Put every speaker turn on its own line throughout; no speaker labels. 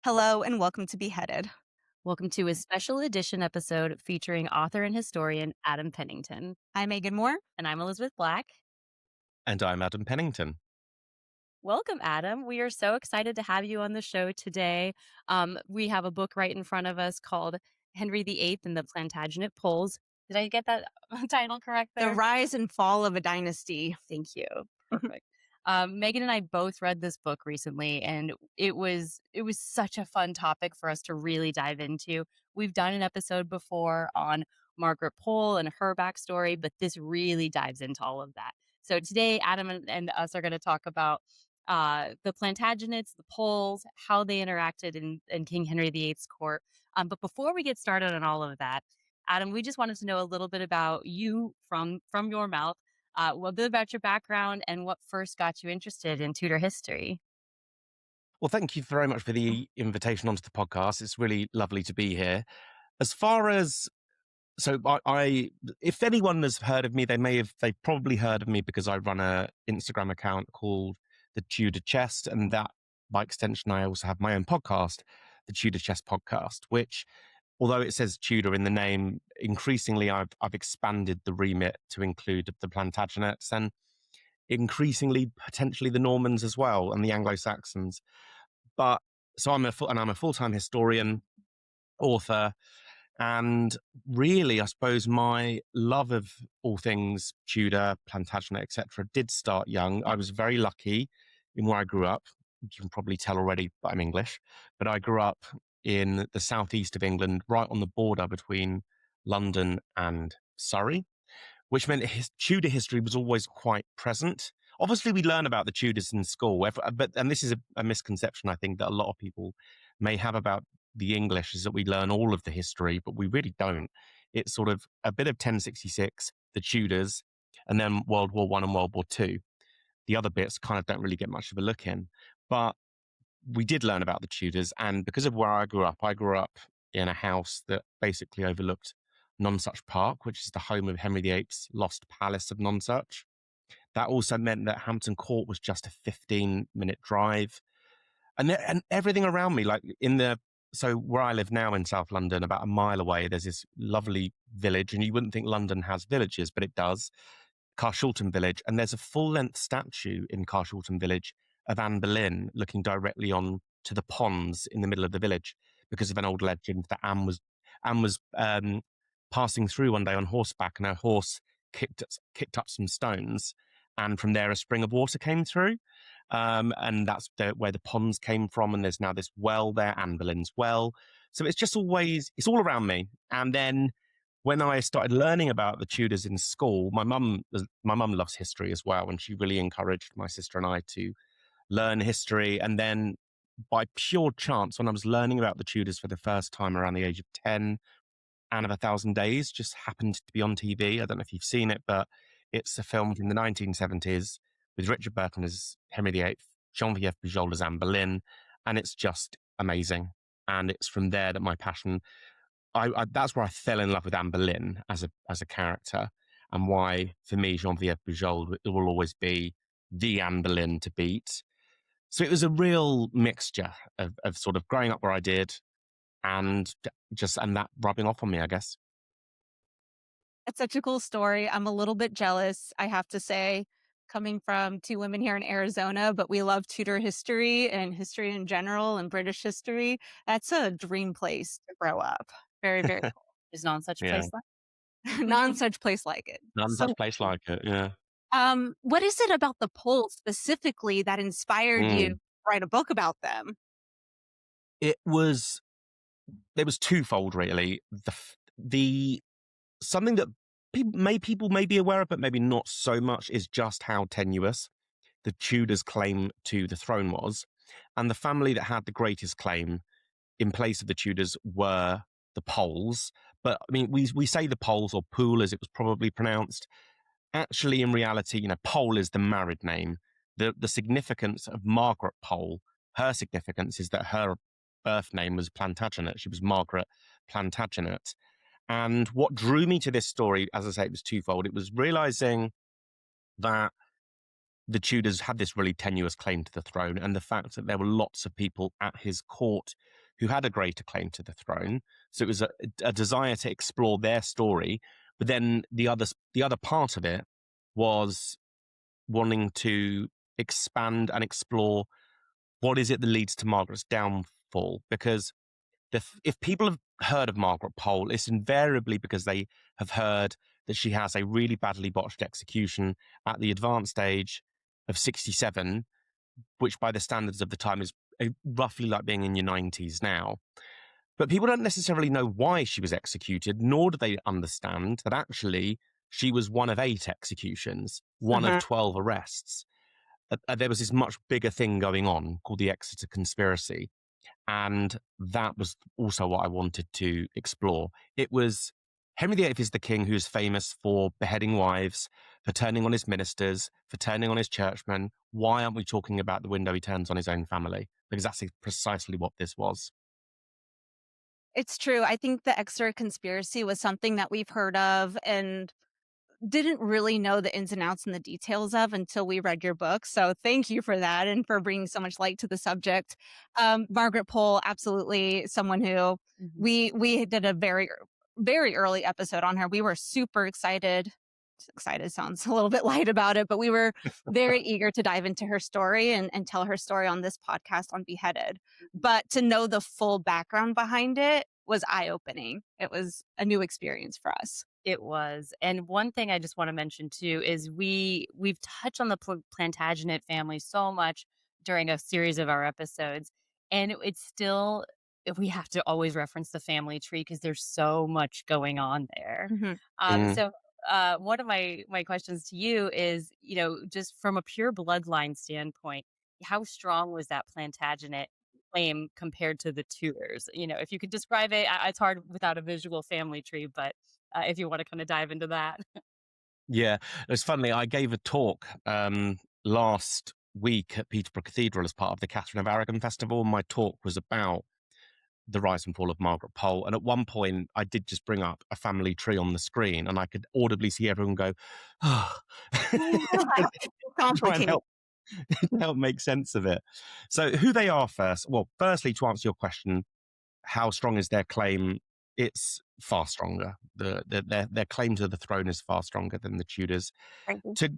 Hello and welcome to Beheaded.
Welcome to a special edition episode featuring author and historian Adam Pennington.
I'm Megan Moore.
And I'm Elizabeth Black.
And I'm Adam Pennington.
Welcome, Adam. We are so excited to have you on the show today. We have a book right in front of us called Henry VIII and the Plantagenet Poles. Did I get that title correct
The
there?
Rise and Fall of a Dynasty.
Thank you. Perfect. Megan and I both read this book recently, and it was such a fun topic for us to really dive into. We've done an episode before on Margaret Pole and her backstory, but this really dives into all of that. So today, Adam and us are going to talk about the Plantagenets, the Poles, how they interacted in King Henry VIII's court. But before we get started on all of that, Adam, we just wanted to know a little bit about you from your mouth, a bit about your background and what first got you interested in Tudor history.
Well, thank you very much for the invitation onto the podcast. It's really lovely to be here. As far as if anyone has heard of me, they've probably heard of me because I run a Instagram account called the Tudor Chest, and that by extension, I also have my own podcast, the Tudor Chest Podcast, which, although it says Tudor in the name, increasingly I've expanded the remit to include the Plantagenets and increasingly potentially the Normans as well and the Anglo-Saxons. But so I'm a full-time historian, author, and really, I suppose my love of all things Tudor, Plantagenet, etc., did start young. I was very lucky in where I grew up. You can probably tell already that I'm English, but I grew up in the southeast of England, right on the border between London and Surrey, which meant Tudor history was always quite present. Obviously, we learn about the Tudors in school, and this is a misconception I think that a lot of people may have about the English, is that we learn all of the history, but we really don't. It's sort of a bit of 1066, the Tudors, and then World War One and World War Two. The other bits kind of don't really get much of a look in. But we did learn about the Tudors, and because of where I grew up in a house that basically overlooked Nonsuch Park, which is the home of Henry VIII's lost palace of Nonsuch. That also meant that Hampton Court was just a 15-minute drive. And everything around me, so where I live now in South London, about a mile away, there's this lovely village, and you wouldn't think London has villages, but it does, Carshalton Village. And there's a full-length statue in Carshalton Village of Anne Boleyn looking directly on to the ponds in the middle of the village because of an old legend that Anne was passing through one day on horseback, and her horse kicked up some stones, and from there a spring of water came through, and that's where the ponds came from. And there's now this well there, Anne Boleyn's well. So it's all around me. And then when I started learning about the Tudors in school, my mum loves history as well, and she really encouraged my sister and I to learn history. And then by pure chance, when I was learning about the Tudors for the first time around the age of 10, Anne of a Thousand Days just happened to be on TV. I don't know if you've seen it, but it's a film from the 1970s with Richard Burton as Henry VIII, Geneviève Bujold as Anne Boleyn, and it's just amazing. And it's from there that my passion, that's where I fell in love with Anne Boleyn as a character, and why, for me, Geneviève Bujold will always be the Anne Boleyn to beat. So it was a real mixture of sort of growing up where I did, and that rubbing off on me, I guess.
It's such a cool story. I'm a little bit jealous, I have to say, coming from two women here in Arizona, but we love Tudor history and history in general and British history. That's a dream place to grow up. Very, very cool.
Is non such a
Yeah,
place like
None such place like it.
none
So,
such place like it. Yeah.
what is it about the Poles specifically that inspired you to
Mm.
write a book about them?
It was twofold, really. The something that people may be aware of, but maybe not so much, is just how tenuous the Tudors' claim to the throne was, and the family that had the greatest claim in place of the Tudors were the Poles. But I mean, we say the Poles, or Poole as it was probably pronounced. Actually, in reality, Pole is the married name. The significance of Margaret Pole, her significance is that her birth name was Plantagenet. She was Margaret Plantagenet. And what drew me to this story, as I say, it was twofold. It was realizing that the Tudors had this really tenuous claim to the throne, and the fact that there were lots of people at his court who had a greater claim to the throne. So it was a desire to explore their story, but then the other part of it was wanting to expand and explore what is it that leads to Margaret's downfall. Because if people have heard of Margaret Pole, it's invariably because they have heard that she has a really badly botched execution at the advanced age of 67, which by the standards of the time is roughly like being in your 90s now. But people don't necessarily know why she was executed, nor do they understand that actually she was one of 8 executions, one of 12 arrests. There was this much bigger thing going on called the Exeter Conspiracy. And that was also what I wanted to explore. It was Henry VIII is the king who's famous for beheading wives, for turning on his ministers, for turning on his churchmen. Why aren't we talking about the window he turns on his own family? Because that's precisely what this was.
It's true. I think the Exeter Conspiracy was something that we've heard of and didn't really know the ins and outs and the details of until we read your book. So thank you for that and for bringing so much light to the subject. Margaret Pole, absolutely someone who we did a very early episode on her. We were super excited. Excited sounds a little bit light about it, but we were very eager to dive into her story and tell her story on this podcast on Beheaded. But to know the full background behind it was eye-opening. It was a new experience for us.
It was. And one thing I just want to mention too is we've touched on the Plantagenet family so much during a series of our episodes, and it's still we have to always reference the family tree because there's so much going on there. So one of my questions to you is, just from a pure bloodline standpoint, how strong was that Plantagenet claim compared to the Tudors? If you could describe it, it's hard without a visual family tree, but if you want to kind of dive into that.
Yeah, it's funny. I gave a talk last week at Peterborough Cathedral as part of the Catherine of Aragon Festival. My talk was about the rise and fall of Margaret Pole. And at one point, I did just bring up a family tree on the screen, and I could audibly see everyone go, oh. Try and help make sense of it. So who they are first. Well, firstly, to answer your question, how strong is their claim? It's far stronger. Their claim to the throne is far stronger than the Tudors. To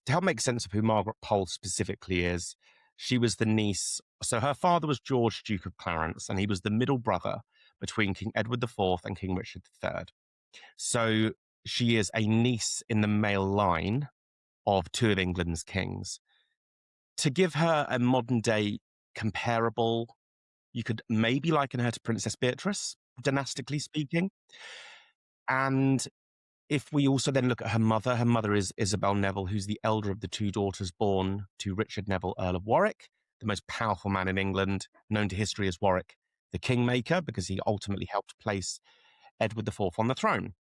help make sense of who Margaret Pole specifically is, she was the niece. So her father was George, Duke of Clarence, and he was the middle brother between King Edward IV and King Richard III. So she is a niece in the male line of 2 of England's kings. To give her a modern day comparable, you could maybe liken her to Princess Beatrice, dynastically speaking. And if we also then look at her mother is Isabel Neville, who's the elder of the 2 daughters born to Richard Neville, Earl of Warwick, the most powerful man in England, known to history as Warwick the Kingmaker, because he ultimately helped place Edward IV on the throne.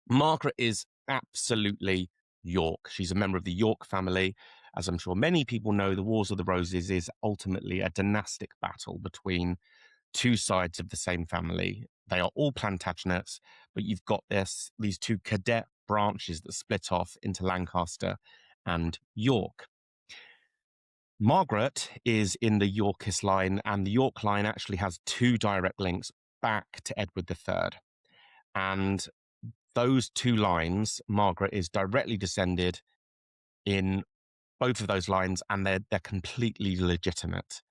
Margaret is absolutely York. She's a member of the York family. As I'm sure many people know, the Wars of the Roses is ultimately a dynastic battle between 2 sides of the same family. They are all Plantagenets, but you've got these 2 cadet branches that split off into Lancaster and York. Margaret is in the Yorkist line, and the York line actually has 2 direct links back to Edward III. And those 2 lines, Margaret is directly descended in both of those lines, and they're completely legitimate.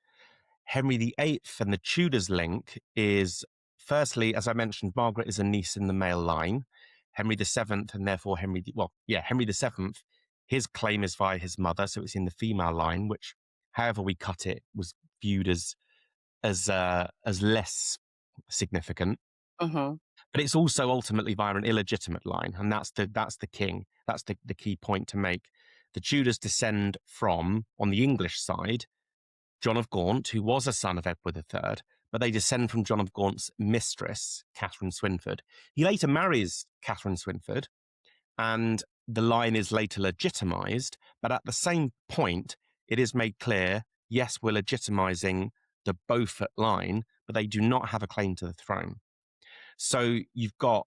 Henry VIII and the Tudors link is, firstly, as I mentioned, Margaret is a niece in the male line. Henry VII, and therefore Henry VII, his claim is via his mother, so it's in the female line, which, however we cut it, was viewed as less significant. But it's also ultimately via an illegitimate line, and that's the king. That's the key point to make. The Tudors descend from, on the English side, John of Gaunt, who was a son of Edward III, but they descend from John of Gaunt's mistress, Catherine Swynford. He later marries Catherine Swynford, and the line is later legitimised, but at the same point, it is made clear, yes, we're legitimising the Beaufort line, but they do not have a claim to the throne. So you've got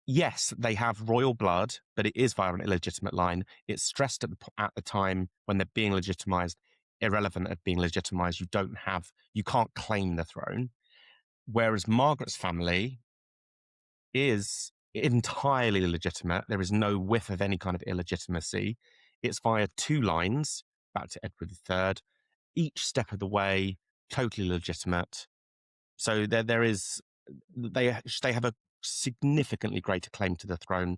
yes, they have royal blood, but it is via an illegitimate line. It's stressed at the time when they're being legitimized, irrelevant of being legitimized. You can't claim the throne. Whereas Margaret's family is entirely legitimate. There is no whiff of any kind of illegitimacy. It's via two lines back to Edward III, each step of the way, totally legitimate. So there is they have a significantly greater claim to the throne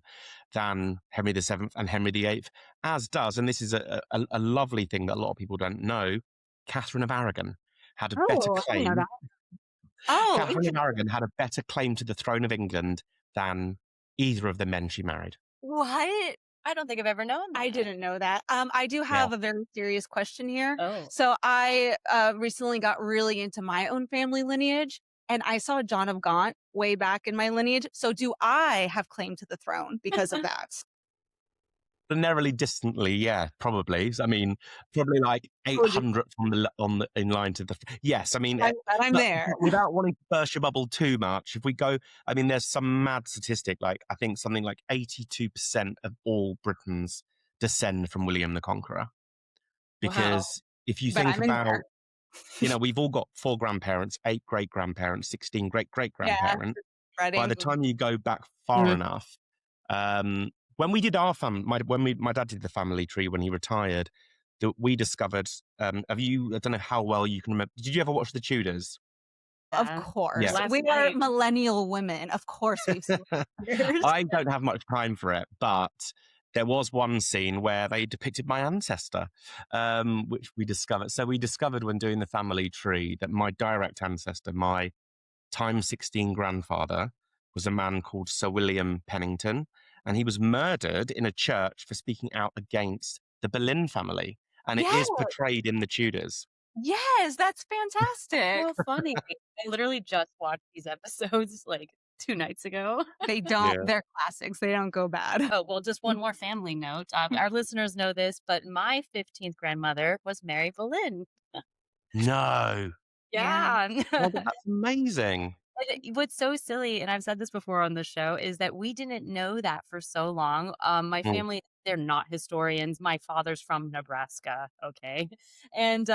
than Henry VII and Henry VIII, as does, and this is a lovely thing that a lot of people don't know, Catherine of Aragon had a better
Oh, I didn't know
claim.
that. Oh,
Catherine of Aragon had a better claim to the throne of England than either of the men she married.
What? I don't think I've ever known that.
I didn't know that. I do
Yeah.
have a very serious question here.
Oh.
So I recently got really into my own family lineage, and I saw John of Gaunt way back in my lineage. So do I have claim to the throne because of that?
Narrowly distantly, yeah, probably. I mean, probably like 800 in line to the. Yes, I mean,
I'm
but
there.
without wanting to burst your bubble too much, if we go, I mean, there's some mad statistic, like I think something like 82% of all Britons descend from William the Conqueror. Because if you
But
think
I'm in
about,
there.
we've all got 4 grandparents, 8 great grandparents, 16 great great grandparents. By the time you go back far enough, when we did our my dad did the family tree when he retired, we discovered. I don't know how well you can remember. Did you ever watch the Tudors?
Of course.
Yeah.
We are millennial women. Of course we've seen it.
I don't have much time for it, but there was one scene where they depicted my ancestor, which we discovered. So we discovered when doing the family tree that my direct ancestor, my times 16 grandfather, was a man called Sir William Pennington, and he was murdered in a church for speaking out against the Boleyn family. And it is portrayed in the Tudors.
Yes, that's fantastic.
So funny. I literally just watched these episodes like 2 nights ago.
They don't, they're classics. They don't go bad.
Oh, well, just one more family note. Our listeners know this, but my 15th grandmother was Mary Boleyn.
No.
Yeah.
Well, that's amazing.
What's so silly, and I've said this before on the show, is that we didn't know that for so long. My family, they're not historians. My father's from Nebraska, okay? And,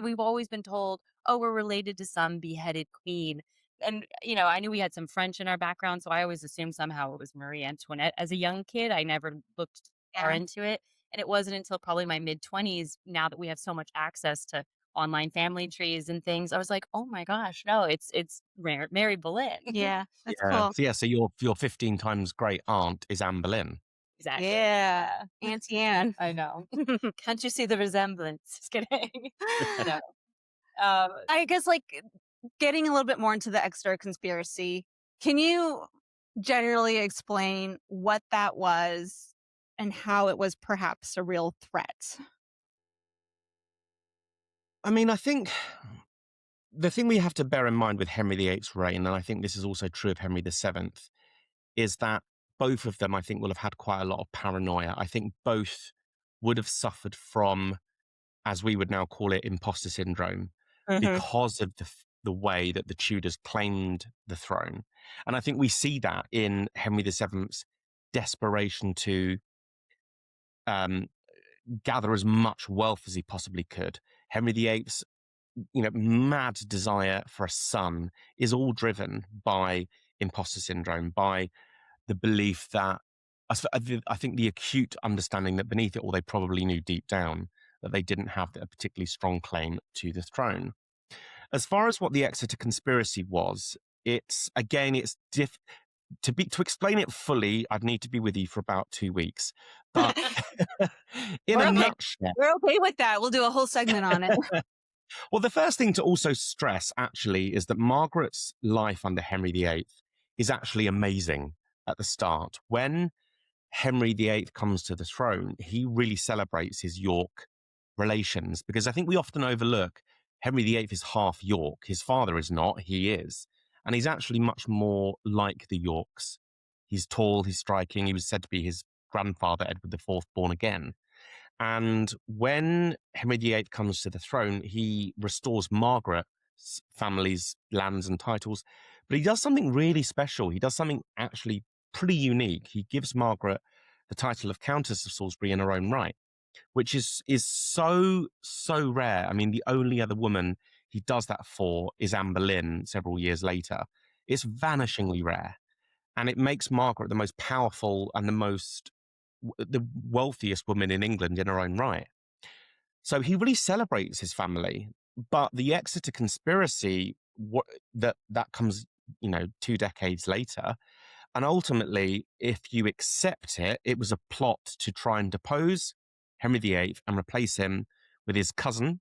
we've always been told, oh, we're related to some beheaded queen. And, I knew we had some French in our background, so I always assumed somehow it was Marie Antoinette. As a young kid, I never looked far into it. And it wasn't until probably my mid-20s, now that we have so much access to online family trees and things, I was like, oh my gosh, no, it's Mary Boleyn.
Yeah, that's cool.
So your 15 times great aunt is Anne Boleyn.
Exactly.
Yeah, Auntie Anne.
I know. Can't you see the resemblance? Just kidding. No.
I guess getting a little bit more into the Exeter Conspiracy, can you generally explain what that was and how it was perhaps a real threat?
I mean, I think the thing we have to bear in mind with Henry VIII's reign, and I think this is also true of Henry VII, is that both of them, I think, will have had quite a lot of paranoia. I think both would have suffered from, as we would now call it, imposter syndrome, because of the way that the Tudors claimed the throne. And I think we see that in Henry VII's desperation to gather as much wealth as he possibly could. Henry VIII's mad desire for a son is all driven by imposter syndrome, by the belief that, I think the acute understanding that beneath it all, they probably knew deep down that they didn't have a particularly strong claim to the throne. As far as what the Exeter Conspiracy was, to explain it fully, I'd need to be with you for about 2 weeks. But in a nutshell,
we're okay with that. We'll do a whole segment on it.
Well, the first thing to also stress, actually, is that Margaret's life under Henry VIII is actually amazing at the start. When Henry VIII comes to the throne, he really celebrates his York relations, because I think we often overlook Henry VIII is half York. His father is not, he is. And he's actually much more like the Yorks. He's tall, he's striking. He was said to be his grandfather, Edward IV, born again. And when Henry VIII comes to the throne, he restores Margaret's family's lands and titles, But he does something really special. He does something actually pretty unique. He gives Margaret the title of Countess of Salisbury in her own right, which is so rare. I mean, the only other woman he does that for is Anne Boleyn several years later. It's vanishingly rare, and it makes Margaret the most powerful and the wealthiest woman in England in her own right. So he really celebrates his family. But the Exeter Conspiracy, that comes 2 decades later, and ultimately, if you accept it, it was a plot to try and depose Henry VIII and replace him with his cousin,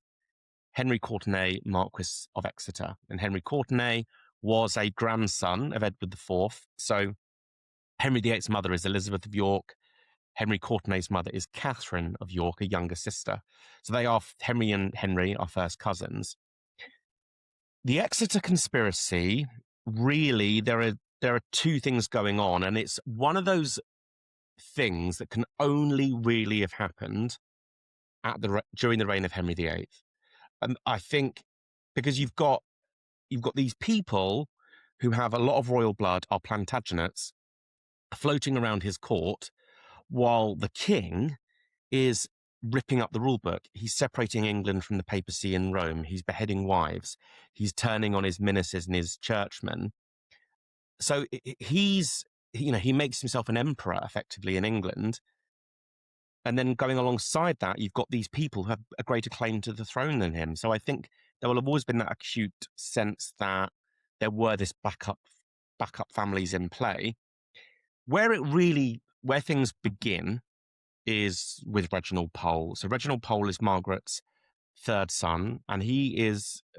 Henry Courtenay, Marquis of Exeter. And Henry Courtenay was a grandson of Edward IV. So Henry VIII's mother is Elizabeth of York. Henry Courtenay's mother is Catherine of York, a younger sister. So Henry and Henry are first cousins. The Exeter Conspiracy, really, there are two things going on, and it's one of those things that can only really have happened during the reign of Henry VIII. And I think because you've got these people who have a lot of royal blood, are Plantagenets, floating around his court, while the king is ripping up the rule book. He's separating England from the papacy in Rome. He's beheading wives. He's turning on his ministers and his churchmen. So he makes himself an emperor effectively in England. And then going alongside that, you've got these people who have a greater claim to the throne than him. So I think there will have always been that acute sense that there were this backup families in play. Where things begin is with Reginald Pole. So Reginald Pole is Margaret's third son, and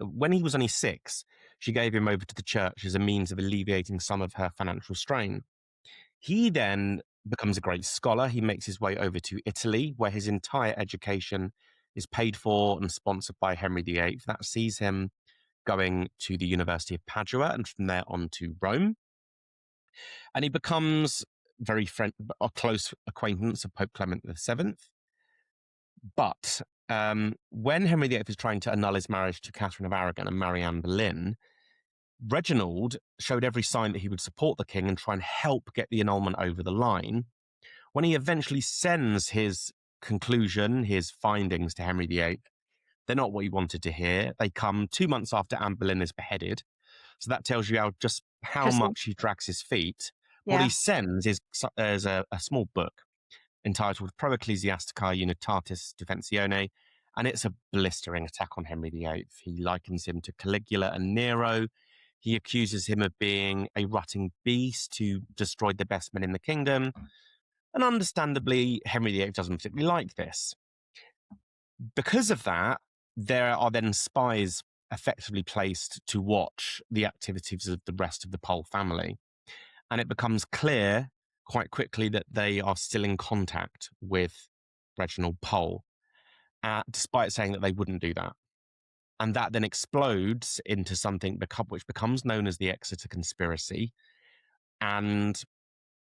when he was only 6, she gave him over to the church as a means of alleviating some of her financial strain. He then becomes a great scholar. He makes his way over to Italy, where his entire education is paid for and sponsored by Henry VIII. That sees him going to the University of Padua and from there on to Rome. And he becomes a close acquaintance of Pope Clement VII. But when Henry VIII is trying to annul his marriage to Catherine of Aragon and marry Anne Boleyn, Reginald showed every sign that he would support the king and try and help get the annulment over the line. When he eventually sends his conclusion, his findings to Henry VIII, they're not what he wanted to hear. They come 2 months after Anne Boleyn is beheaded. So that tells you how much he drags his feet.
Yeah.
What he sends is a small book entitled Pro Ecclesiastica Unitatis Defensione, and it's a blistering attack on Henry VIII. He likens him to Caligula and Nero. He accuses him of being a rutting beast who destroyed the best men in the kingdom. And understandably, Henry VIII doesn't particularly like this. Because of that, there are then spies effectively placed to watch the activities of the rest of the Pole family. And it becomes clear quite quickly that they are still in contact with Reginald Pole, despite saying that they wouldn't do that. And that then explodes into something which becomes known as the Exeter Conspiracy. And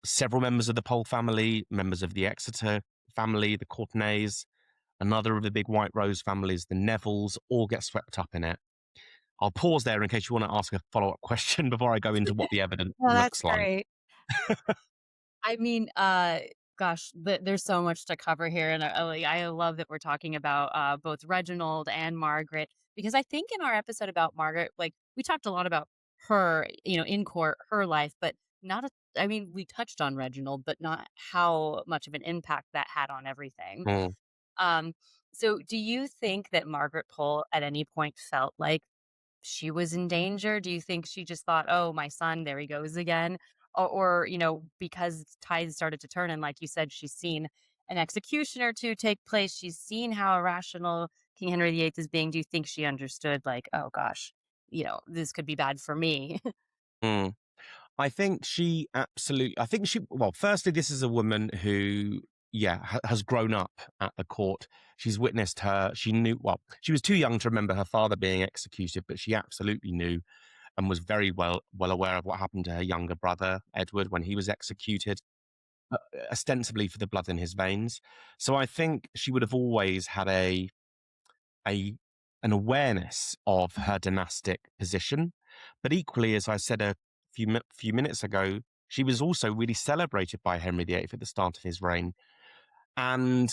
several members of the Pole family, members of the Exeter family, the Courtenays, another of the big White Rose families, the Nevilles, all get swept up in it. I'll pause there in case you want to ask a follow-up question before I go into what the evidence looks like.
Great.
I mean, gosh, there's so much to cover here, and I love that we're talking about both Reginald and Margaret, because I think in our episode about Margaret, like, we talked a lot about her, in court, her life, but we touched on Reginald, but not how much of an impact that had on everything. So do you think that Margaret Pole at any point felt like she was in danger? Do you think she just thought, oh, my son, there he goes again? Or because tides started to turn, and like you said, she's seen an execution or two take place. She's seen how irrational King Henry VIII is being. Do you think she understood, like, oh gosh, this could be bad for me?
I think well, firstly, this is a woman who, has grown up at the court. She's witnessed she was too young to remember her father being executed, but she absolutely knew and was very well aware of what happened to her younger brother, Edward, when he was executed, ostensibly for the blood in his veins. So I think she would have always had an awareness of her dynastic position. But equally, as I said a few minutes ago, she was also really celebrated by Henry VIII at the start of his reign. And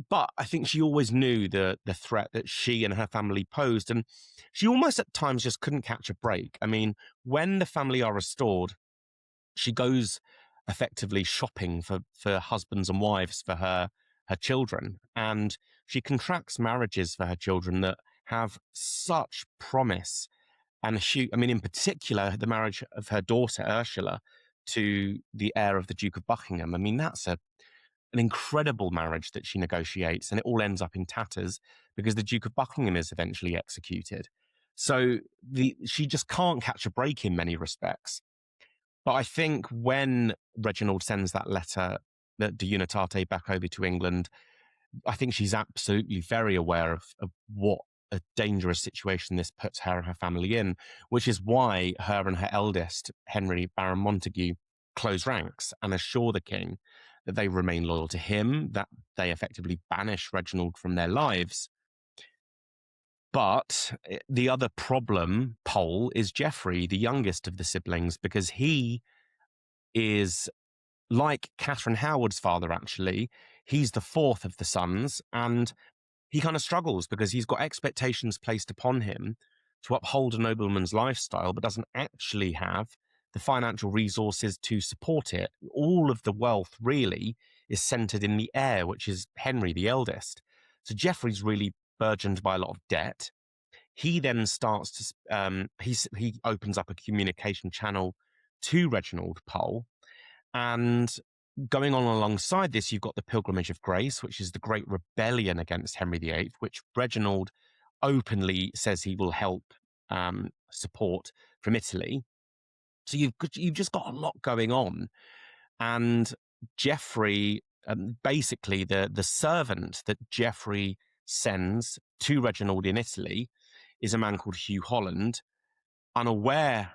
but I think she always knew the threat that she and her family posed, and she almost at times just couldn't catch a break. I mean, when the family are restored, she goes effectively shopping for husbands and wives for her children, and she contracts marriages for her children that have such promise. And I mean, in particular, the marriage of her daughter Ursula to the heir of the Duke of Buckingham. I mean, that's an incredible marriage that she negotiates, and it all ends up in tatters because the Duke of Buckingham is eventually executed. So she just can't catch a break in many respects. But I think when Reginald sends that letter, that De Unitate, back over to England, I think she's absolutely very aware of what a dangerous situation this puts her and her family in, which is why her and her eldest, Henry Baron Montague, close ranks and assure the king that they remain loyal to him, that they effectively banish Reginald from their lives. But the other problem, Pole, is Geoffrey, the youngest of the siblings, because he is like Catherine Howard's father, actually. He's the fourth of the sons, and he kind of struggles because he's got expectations placed upon him to uphold a nobleman's lifestyle, but doesn't actually have the financial resources to support it. All of the wealth really is centered in the heir, which is Henry, the eldest. So Geoffrey's really burgeoned by a lot of debt. He then starts to, he opens up a communication channel to Reginald Pole. And going on alongside this, you've got the Pilgrimage of Grace, which is the great rebellion against Henry VIII, which Reginald openly says he will help support from Italy. So you've just got a lot going on. And Geoffrey, basically the servant that Geoffrey sends to Reginald in Italy is a man called Hugh Holland, unaware.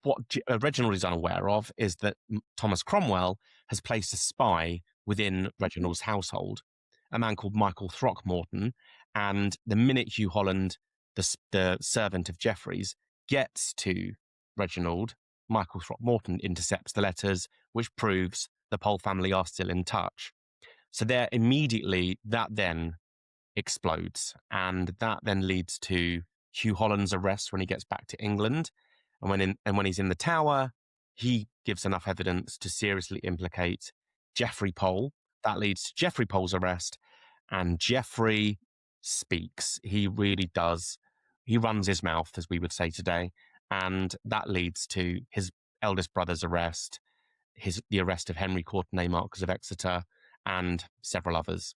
What Reginald is unaware of is that Thomas Cromwell has placed a spy within Reginald's household, a man called Michael Throckmorton. And the minute Hugh Holland, the servant of Geoffrey's, gets to Reginald, Michael Throckmorton intercepts the letters, which proves the Pole family are still in touch. So there immediately, that then explodes. And that then leads to Hugh Holland's arrest when he gets back to England. And when he's in the Tower, he gives enough evidence to seriously implicate Geoffrey Pole. That leads to Geoffrey Pole's arrest. And Geoffrey speaks. He really does. He runs his mouth, as we would say today. And that leads to his eldest brother's arrest, the arrest of Henry Courtenay, Marquis of Exeter, and several others.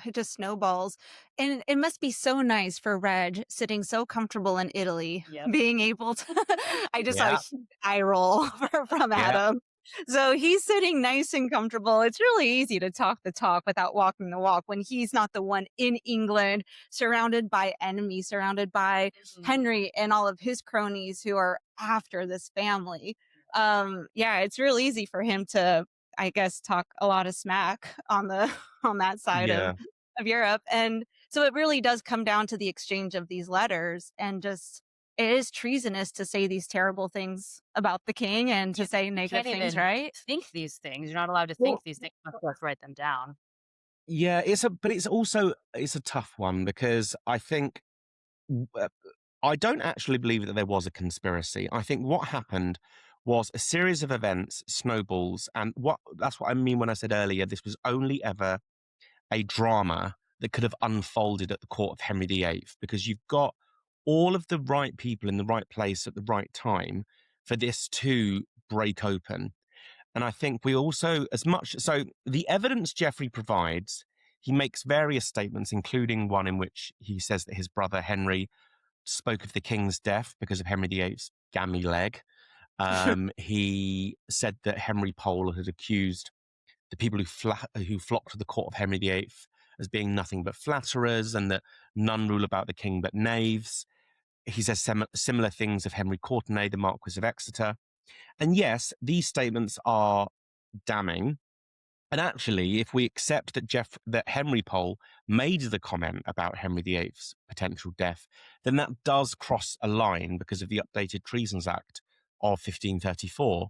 It just snowballs. And it must be so nice for Reg sitting so comfortable in Italy,
Yep.
being able to, I just
Yeah.
like eye roll from
Yeah.
Adam. So he's sitting nice and comfortable. It's really easy to talk the talk without walking the walk when he's not the one in England, surrounded by enemies, surrounded by Henry and all of his cronies who are after this family. Yeah, it's real easy for him to, I guess, talk a lot of smack on that side
Yeah.
of Europe. And so it really does come down to the exchange of these letters, and just it is treasonous to say these terrible things about the king and to say
You
negative
can't
things,
even
right?
think these things. You're not allowed to
Well,
think these things. You're supposed to write them down.
yeah, but it's a tough one because I think I don't actually believe that there was a conspiracy. I think what happened was a series of events, snowballs, and that's what I mean when I said earlier, this was only ever a drama that could have unfolded at the court of Henry VIII, because you've got all of the right people in the right place at the right time for this to break open. And I think we also, so the evidence Geoffrey provides, he makes various statements, including one in which he says that his brother Henry spoke of the king's death because of Henry VIII's gammy leg. He said that Henry Pole had accused the people who flocked to the court of Henry VIII as being nothing but flatterers, and that none rule about the king but knaves. He says similar things of Henry Courtenay, the Marquis of Exeter. And yes, these statements are damning. And actually, if we accept that Henry Pole made the comment about Henry VIII's potential death, then that does cross a line because of the updated Treasons Act of 1534.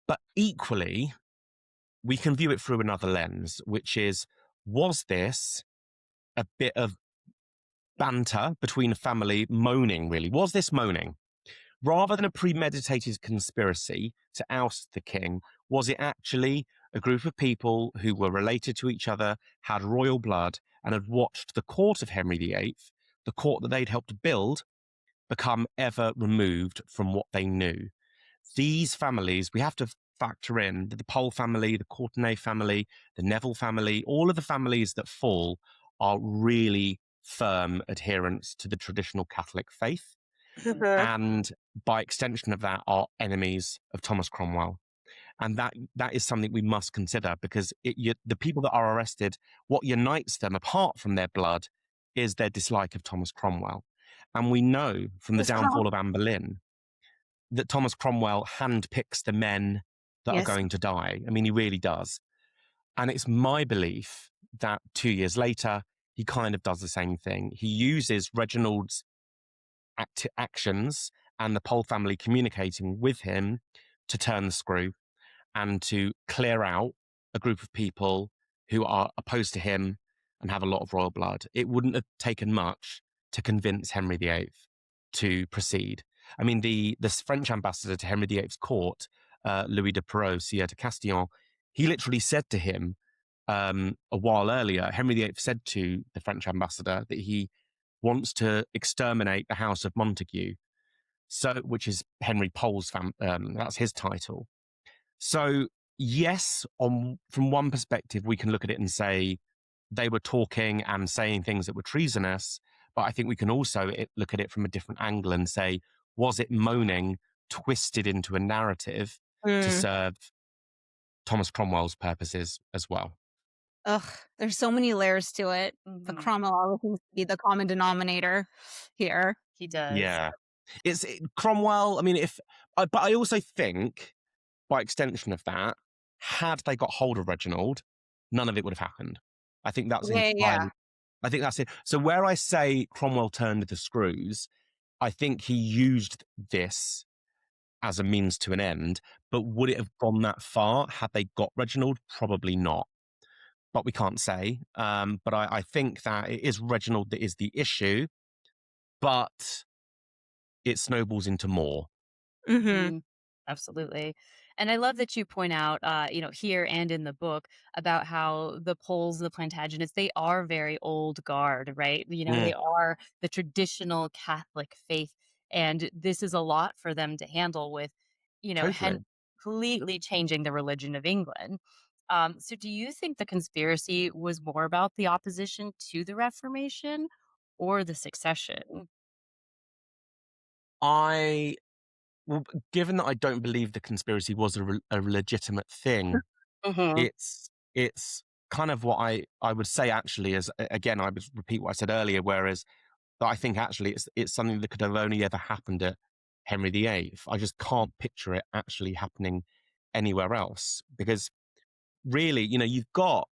But equally, we can view it through another lens, which is, was this a bit of banter between a family, moaning, really? Was this moaning? Rather than a premeditated conspiracy to oust the king, was it actually a group of people who were related to each other, had royal blood, and had watched the court of Henry VIII, the court that they'd helped build, become ever removed from what they knew? These families, we have to factor in the Pole family, the Courtenay family, the Neville family, all of the families that fall are really firm adherents to the traditional Catholic faith. And by extension of that, are enemies of Thomas Cromwell. And that is something we must consider, because the people that are arrested, what unites them apart from their blood is their dislike of Thomas Cromwell. And we know from the downfall of Anne Boleyn that Thomas Cromwell handpicks the men that are
Yes.
going to die. I mean, he really does. And it's my belief that 2 years later, he kind of does the same thing. He uses Reginald's actions and the Pole family communicating with him to turn the screw and to clear out a group of people who are opposed to him and have a lot of royal blood. It wouldn't have taken much to convince Henry VIII to proceed. I mean, the French ambassador to Henry VIII's court, Louis de Perrot, Sieur de Castillon, he literally said to him a while earlier, Henry VIII said to the French ambassador that he wants to exterminate the House of Montague, which is Henry Pole's that's his title. So yes, from one perspective, we can look at it and say they were talking and saying things that were treasonous, but I think we can also look at it from a different angle and say, was it moaning twisted into a narrative to serve Thomas Cromwell's purposes as well?
Ugh, there's so many layers to it. But Cromwell always seems to be the common denominator here.
He does.
Yeah. Cromwell, I mean, but I also think, by extension of that, had they got hold of Reginald, none of it would have happened. I think that's
Yeah.
I think that's it. So where I say Cromwell turned the screws, I think he used this as a means to an end. But would it have gone that far had they got Reginald? Probably not. But we can't say. But I think that it is Reginald that is the issue, but it snowballs into more.
Absolutely. And I love that you point out, here and in the book about how the Poles, the Plantagenets, they are very old guard, right? They are the traditional Catholic faith. And this is a lot for them to handle with,
Totally.
completely changing the religion of England. So do you think the conspiracy was more about the opposition to the Reformation or the succession?
Well, given that I don't believe the conspiracy was a legitimate thing,
Hmm.
it's kind of what I would say actually is, again, I would repeat what I said earlier, whereas that I think actually it's something that could have only ever happened at Henry VIII. I just can't picture it actually happening anywhere else, because really, you've got,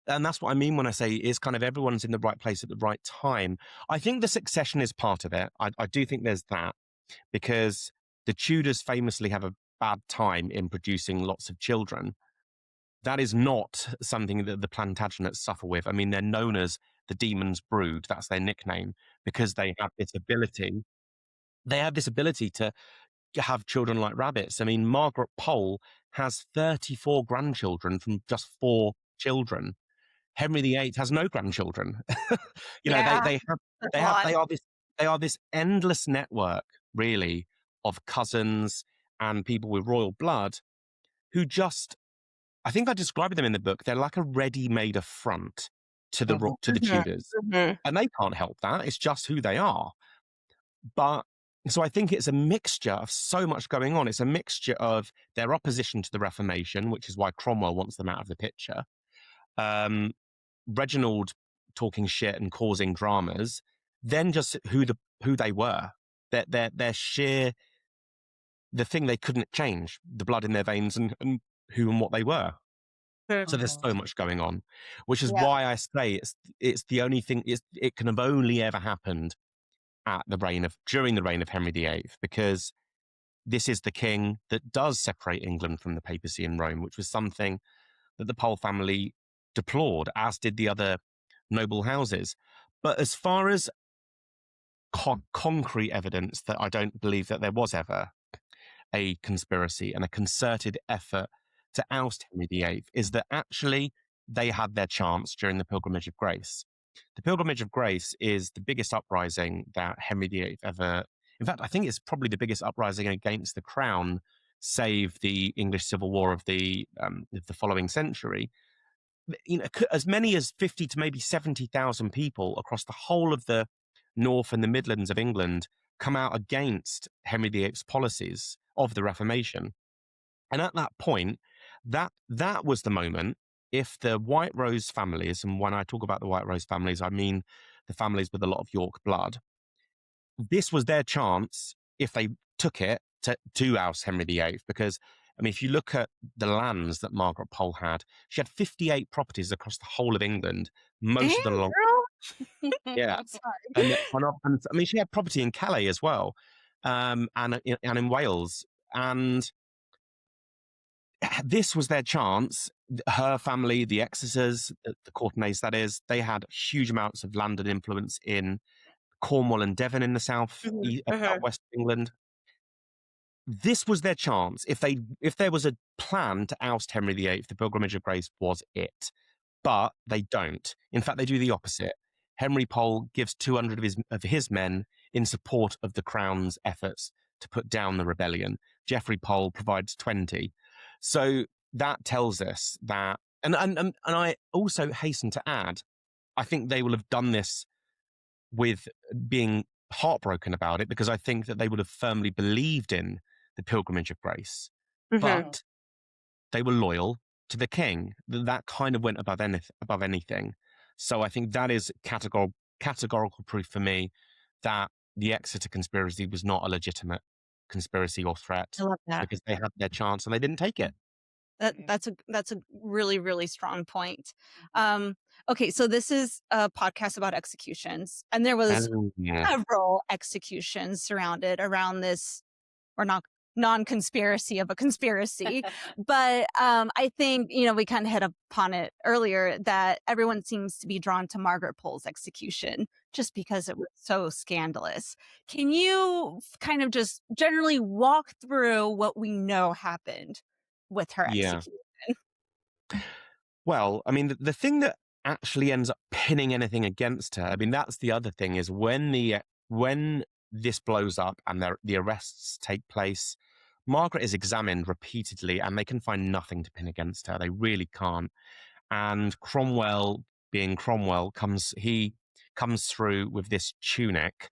and that's what I mean when I say it's kind of everyone's in the right place at the right time. I think the succession is part of it. I do think there's that, because the Tudors famously have a bad time in producing lots of children. That is not something that the Plantagenets suffer with. I mean, they're known as the Demon's Brood. That's their nickname, because they have this ability. They have this ability to have children like rabbits. I mean, Margaret Pole has 34 grandchildren from just 4 children. Henry VIII has no grandchildren.
Yeah,
they
that's a lot.
they are this endless network, really, of cousins and people with royal blood who just, I think I described them in the book, they're like a ready-made affront to the Tudors. And they can't help that. It's just who they are. But so I think it's a mixture of so much going on. It's a mixture of their opposition to the Reformation, which is why Cromwell wants them out of the picture. Reginald talking shit and causing dramas, then just who they were. Their sheer, the thing they couldn't change, the blood in their veins and who and what they were. So there's so much going on, which is
Yeah.
why I say it's the only thing. It can have only ever happened during the reign of Henry VIII, because this is the king that does separate England from the papacy in Rome, which was something that the Pole family deplored, as did the other noble houses. But as far as concrete evidence, that I don't believe that there was ever a conspiracy and a concerted effort to oust Henry VIII, is that actually they had their chance during the Pilgrimage of Grace. The Pilgrimage of Grace is the biggest uprising that Henry VIII ever. In fact, I think it's probably the biggest uprising against the crown, save the English Civil War of the following century. As many as 50 to maybe 70,000 people across the whole of the North and the Midlands of England come out against Henry VIII's policies of the Reformation. And at that point, that was the moment. If the White Rose families, and when I talk about the White Rose families, I mean the families with a lot of York blood, this was their chance, if they took it, to oust Henry VIII. Because, I mean, if you look at the lands that Margaret Pole had, she had 58 properties across the whole of England, most of
Damn,
them along.
girl.
Yeah.
I'm sorry.
And I mean, she had property in Calais as well, and in Wales. And this was their chance. Her family, the Exeters, the Courtenays, that is, they had huge amounts of land and influence in Cornwall and Devon in the southwest of England. This was their chance. If there was a plan to oust Henry VIII, the Pilgrimage of Grace was it. But they don't. In fact, they do the opposite. Henry Pole gives 200 of his men in support of the Crown's efforts to put down the rebellion. Geoffrey Pole provides 20. So that tells us that, and I also hasten to add, I think they will have done this with being heartbroken about it, because I think that they would have firmly believed in the Pilgrimage of Grace, but they were loyal to the king. That kind of went above anything. So I think that is categorical proof for me that the Exeter Conspiracy was not a legitimate conspiracy or threat,
I love that.
because they had their chance and they didn't take it.
That's a really, really strong point. Okay, so this is a podcast about executions, and there was several executions surrounded around this, or not non-conspiracy of a conspiracy. But I think, we kind of hit upon it earlier, that everyone seems to be drawn to Margaret Pole's execution just because it was so scandalous. Can you kind of just generally walk through what we know happened with her execution?
Well, I mean, the thing that actually ends up pinning anything against her, I mean, that's the other thing, is when this blows up and the arrests take place, Margaret is examined repeatedly and they can find nothing to pin against her. They really can't. And Cromwell, being Cromwell, comes through with this tunic,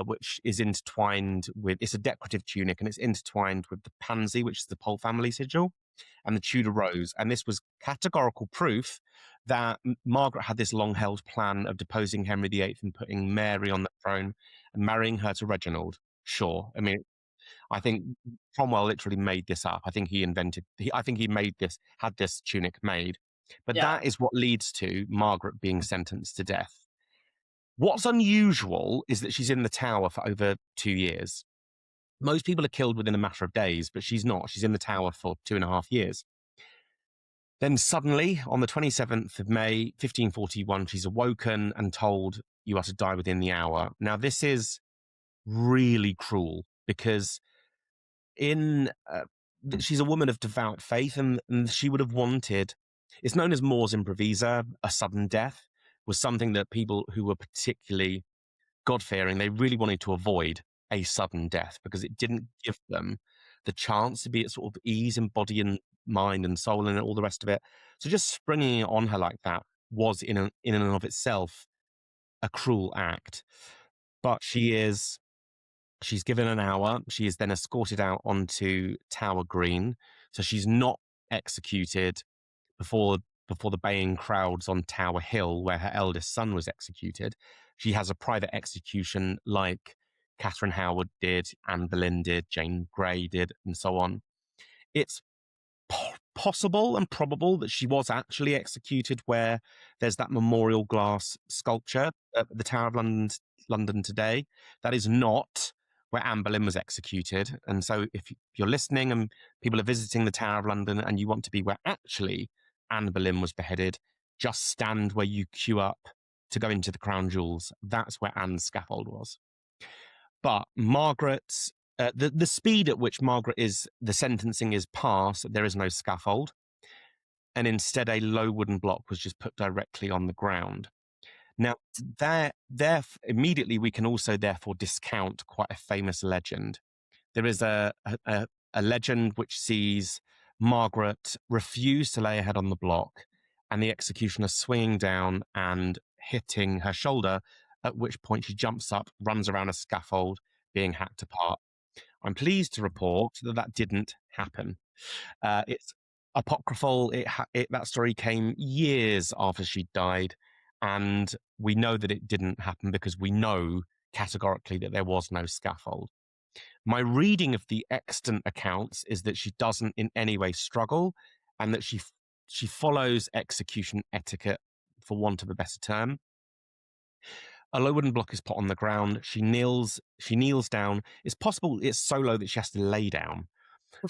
which is intertwined with, it's a decorative tunic, and it's intertwined with the pansy, which is the Pole family sigil, and the Tudor rose. And this was categorical proof that Margaret had this long-held plan of deposing Henry VIII and putting Mary on the throne and marrying her to Reginald. Sure. I mean, I think Cromwell literally made this up. I think he had this tunic made. But that is what leads to Margaret being sentenced to death. What's unusual is that she's in the Tower for over 2 years. Most people are killed within a matter of days, but she's not. She's in the Tower for 2.5 years. Then suddenly, on the 27th of May, 1541, she's awoken and told, "You are to die within the hour." Now, this is really cruel, because she's a woman of devout faith, and she would have wanted, it's known as mors improvisa, a sudden death, was something that people who were particularly God-fearing, they really wanted to avoid a sudden death, because it didn't give them the chance to be at sort of ease in body and mind and soul and all the rest of it. So just springing it on her like that was in and of itself a cruel act. But she's given an hour. She is then escorted out onto Tower Green. So she's not executed before the baying crowds on Tower Hill, where her eldest son was executed. She has a private execution like Catherine Howard did, Anne Boleyn did, Jane Grey did, and so on. It's possible and probable that she was actually executed where there's that memorial glass sculpture at the Tower of London today. That is not where Anne Boleyn was executed. And so if you're listening and people are visiting the Tower of London and you want to be where actually Anne Boleyn was beheaded, just stand where you queue up to go into the Crown Jewels. That's where Anne's scaffold was. But Margaret's the speed at which the sentencing is passed, there is no scaffold, and instead a low wooden block was just put directly on the ground. Now, there immediately we can also therefore discount quite a famous legend. There is a legend which sees Margaret refuse to lay her head on the block, and the executioner swinging down and hitting her shoulder, at which point she jumps up, runs around a scaffold, being hacked apart. I'm pleased to report that didn't happen. It's apocryphal. That story came years after she died, and we know that it didn't happen because we know categorically that there was no scaffold. My reading of the extant accounts is that she doesn't in any way struggle, and that she follows execution etiquette, for want of a better term. A low wooden block is put on the ground. She kneels down. It's possible it's so low that she has to lay down.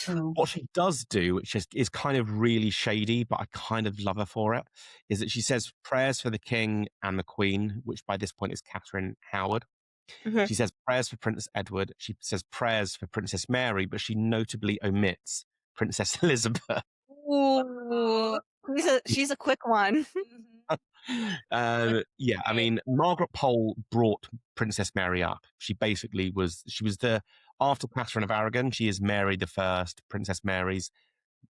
What she does do, which is kind of really shady, but I kind of love her for it, is that she says prayers for the king and the queen, which by this point is Catherine Howard.
Mhm.
She says prayers for Prince Edward. She says prayers for Princess Mary, but she notably omits Princess Elizabeth.
Ooh, she's a quick one.
Yeah, I mean, Margaret Pole brought Princess Mary up. She basically she was after Catherine of Aragon, she is Mary the First, Princess Mary's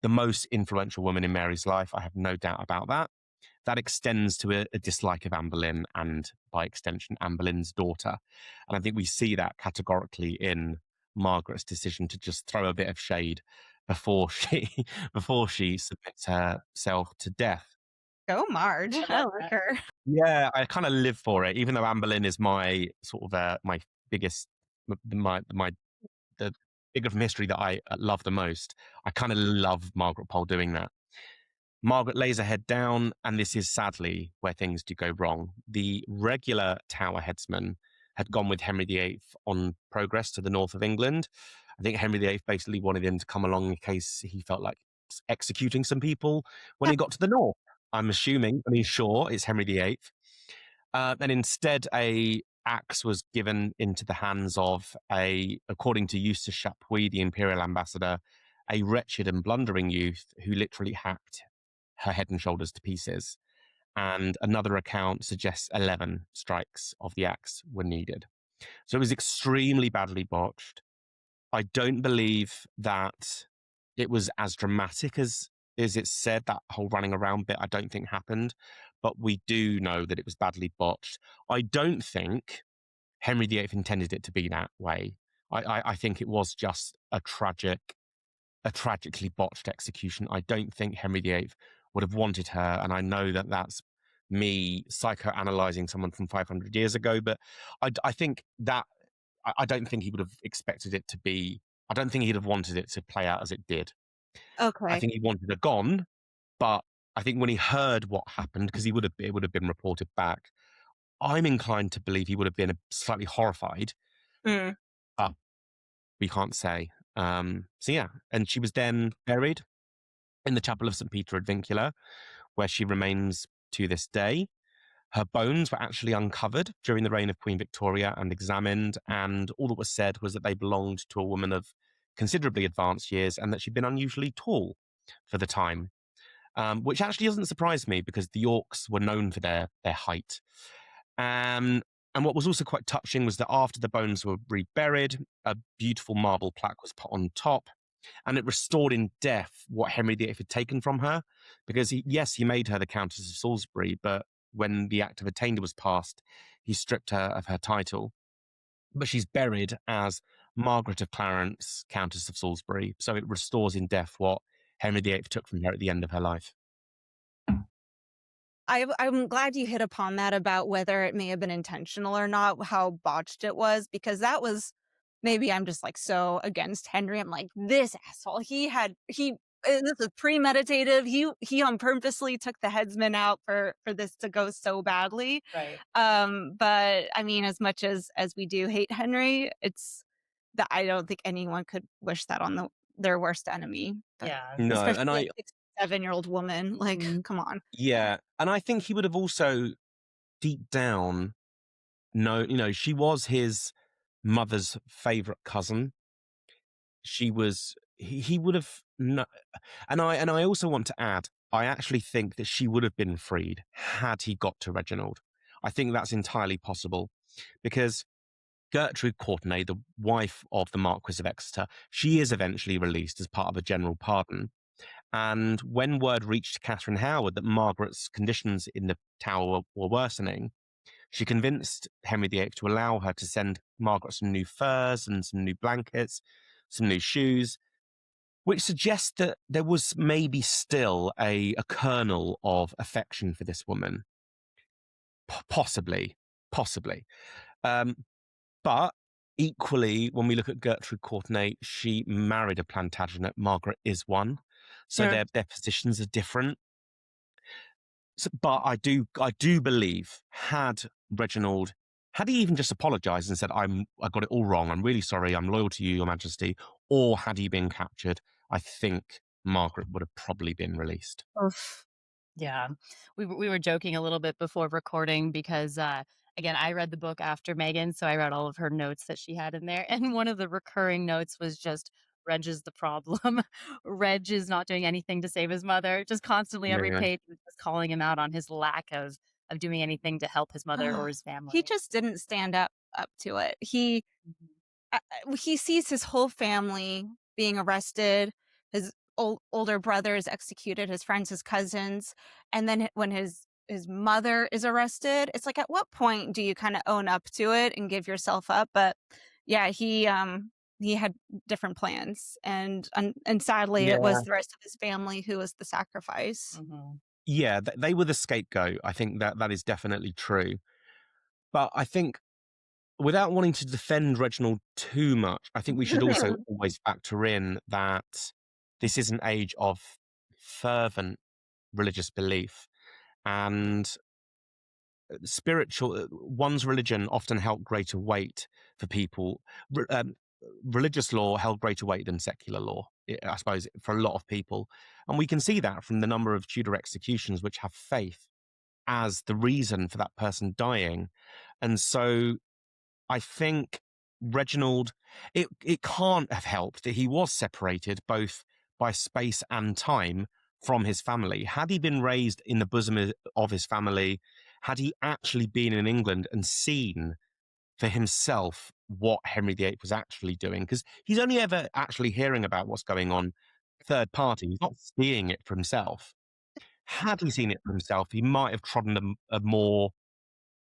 the most influential woman in Mary's life. I have no doubt about that. That extends to a dislike of Anne Boleyn and, by extension, Anne Boleyn's daughter. And I think we see that categorically in Margaret's decision to just throw a bit of shade before she submits herself to death.
Go Marge. I like her.
Yeah, I kind of live for it, even though Anne Boleyn is my sort of my biggest, the figure from history that I love the most. I kind of love Margaret Pole doing that. Margaret lays her head down, and this is sadly where things do go wrong. The regular Tower headsman had gone with Henry VIII on progress to the north of England. I think Henry VIII basically wanted him to come along in case he felt like executing some people when he got to the north. I'm assuming, sure, it's Henry VIII. And instead, a axe was given into the hands of according to Eustace Chapuis, the imperial ambassador, a wretched and blundering youth who literally hacked her head and shoulders to pieces. And another account suggests 11 strikes of the axe were needed. So it was extremely badly botched. I don't believe that it was as dramatic as it's said. That whole running around bit, I don't think happened. But we do know that it was badly botched. I don't think Henry VIII intended it to be that way. I think it was just a tragically botched execution. I don't think Henry VIII would have wanted her, and I know that that's me psychoanalyzing someone from 500 years ago, but I think that I don't think he would have expected it to be. I don't think he'd have wanted it to play out as it did. I
Okay.
think he wanted her gone, but I think when he heard what happened, because it would have been reported back, I'm inclined to believe he would have been slightly horrified.
Mm.
But we can't say. So yeah, and she was then buried in the chapel of St. Peter ad Vincula, where she remains to this day. Her bones were actually uncovered during the reign of Queen Victoria and examined, and all that was said was that they belonged to a woman of considerably advanced years and that she'd been unusually tall for the time, which actually doesn't surprise me because the Yorks were known for their height. And what was also quite touching was that after the bones were reburied, a beautiful marble plaque was put on top, and it restored in death what Henry VIII had taken from her, because he made her the Countess of Salisbury, but when the Act of Attainder was passed, he stripped her of her title. But she's buried as Margaret of Clarence, Countess of Salisbury, so it restores in death what Henry VIII took from her at the end of her life.
I'm glad you hit upon that about whether it may have been intentional or not, how botched it was, because that was maybe I'm just like so against Henry. I'm like, this asshole. He this is premeditative. He on purposely took the headsman out for this to go so badly.
Right.
But I mean, as much as we do hate Henry, it's that I don't think anyone could wish that on their worst enemy, but
Yeah.
No,
especially
and
a 67-year-old woman. Like,
Mhm.
come on.
yeah, and I think he would have also deep down no, she was his mother's favorite cousin. She was he would have no, and I also want to add, I actually think that she would have been freed had he got to Reginald. I think that's entirely possible because Gertrude Courtenay, the wife of the Marquis of Exeter, she is eventually released as part of a general pardon. And when word reached Catherine Howard that Margaret's conditions in the tower were worsening, she convinced Henry VIII to allow her to send Margaret some new furs and some new blankets, some new shoes, which suggests that there was maybe still a kernel of affection for this woman. Possibly, possibly. Um, but equally, when we look at Gertrude Courtenay, she married a Plantagenet. Margaret is one. So
Yeah.
their positions are different. But I do believe had he even just apologized and said, I got it all wrong, I'm really sorry, I'm loyal to you, Your Majesty, or had he been captured, I think Margaret would have probably been released.
Oof.
Yeah. We were joking a little bit before recording because, again, I read the book after Megan, so I read all of her notes that she had in there, and one of the recurring notes was just, "Reg is the problem." Reg is not doing anything to save his mother, just constantly every
Yeah.
page was just calling him out on his lack of doing anything to help his mother or his
He
family.
just didn't stand up to it.
Mhm.
He sees his whole family being arrested, his older brother is executed, his friends, his cousins, and then when his mother is arrested, it's like, at what point do you kinda own up to it and give yourself up? But, yeah, he had different plans, and sadly, it was
Yeah.
the rest of his family who was the sacrifice.
Mhm.
Yeah, they were the scapegoat. I think that is definitely true. But I think without wanting to defend Reginald too much, I think we should also always factor in that this is an age of fervent religious belief. And one's religion often held greater weight for people. Re- um, Religious law held greater weight than secular law, I suppose, for a lot of people. And we can see that from the number of Tudor executions which have faith as the reason for that person dying. And so I think Reginald, it can't have helped that he was separated both by space and time from his family. Had he been raised in the bosom of his family, had he actually been in England and seen for himself what Henry VIII was actually doing, because he's only ever actually hearing about what's going on third party. He's not seeing it for himself. Had he seen it for himself, he might have trodden a more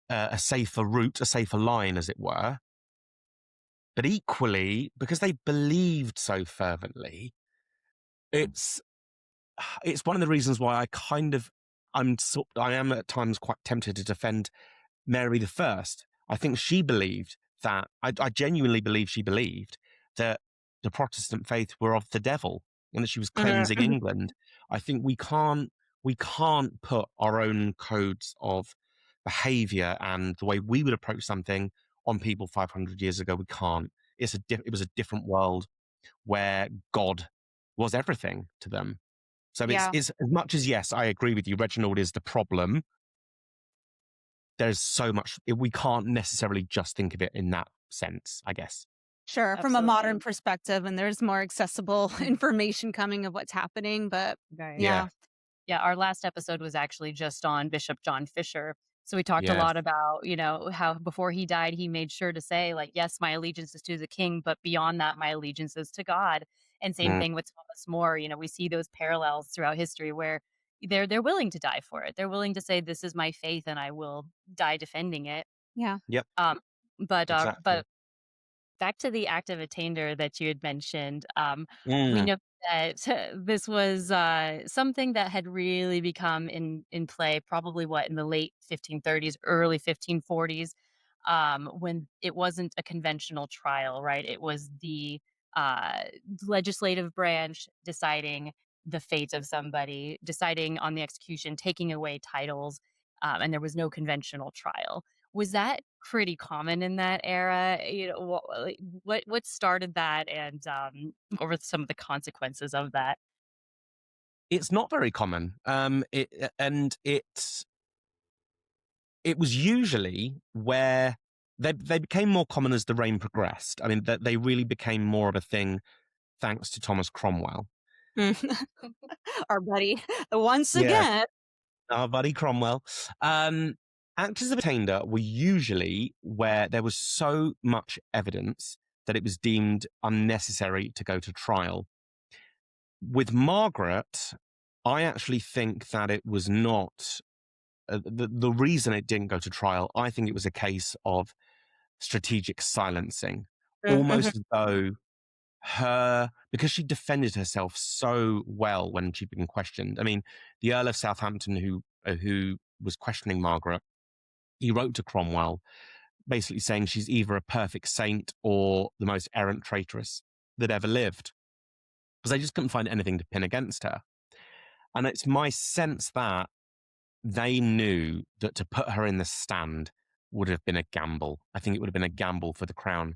a safer route, a safer line, as it were. But equally, because they believed so fervently, it's it's one of the reasons why I am at times quite tempted to defend Mary the First. I think she believed that I genuinely believe she believed that the Protestant faith were of the devil and that she was cleansing
Mhm.
England. I think we can't put our own codes of behavior and the way we would approach something on people 500 years ago. We can't. It was a different world where God was everything to them. So
Yeah.
it's as much as, yes, I agree with you, Reginald is the problem. There's so much we can't necessarily just think of it in that sense, I guess.
Sure, from a modern
Absolutely.
perspective, and there's more accessible information coming of what's happening, but
Right.
Yeah.
yeah,
Yeah, our last episode was actually just on Bishop John Fisher. So we talked a
Yes.
lot about, how before he died, he made sure to say, like, yes, my allegiance is to the king, but beyond that, my allegiance is to God. And same
Mm,
thing with Thomas More. We see those parallels throughout history where they're willing to die for it. They're willing to say, this is my faith and I will die defending it.
yeah,
yep,
Um, but
exactly.
back to the active attainder that you had mentioned, we
Mm,
know that this was something that had really become in play probably in the late 1530s, early 1540s, when it wasn't a conventional trial, right? It was the uh, legislative branch deciding the fate of somebody, deciding on the execution, taking away titles, and there was no conventional trial. Was that pretty common in that era? What started that, and what were some of the consequences of that?
It's not very common. And it was usually where they became more common as the reign progressed. I mean, they really became more of a thing thanks to Thomas Cromwell.
Our buddy, once
Yeah,
again.
our buddy Cromwell. Actors of attainder were usually where there was so much evidence that it was deemed unnecessary to go to trial. With Margaret, I actually think that it was not the reason it didn't go to trial. I think it was a case of strategic silencing, almost as though because she defended herself so well when she'd been questioned. I mean, the Earl of Southampton, who was questioning Margaret, he wrote to Cromwell, basically saying she's either a perfect saint or the most errant traitress that ever lived, because they just couldn't find anything to pin against her. And it's my sense that they knew that to put her in the stand would have been a gamble. I think it would have been a gamble for the crown.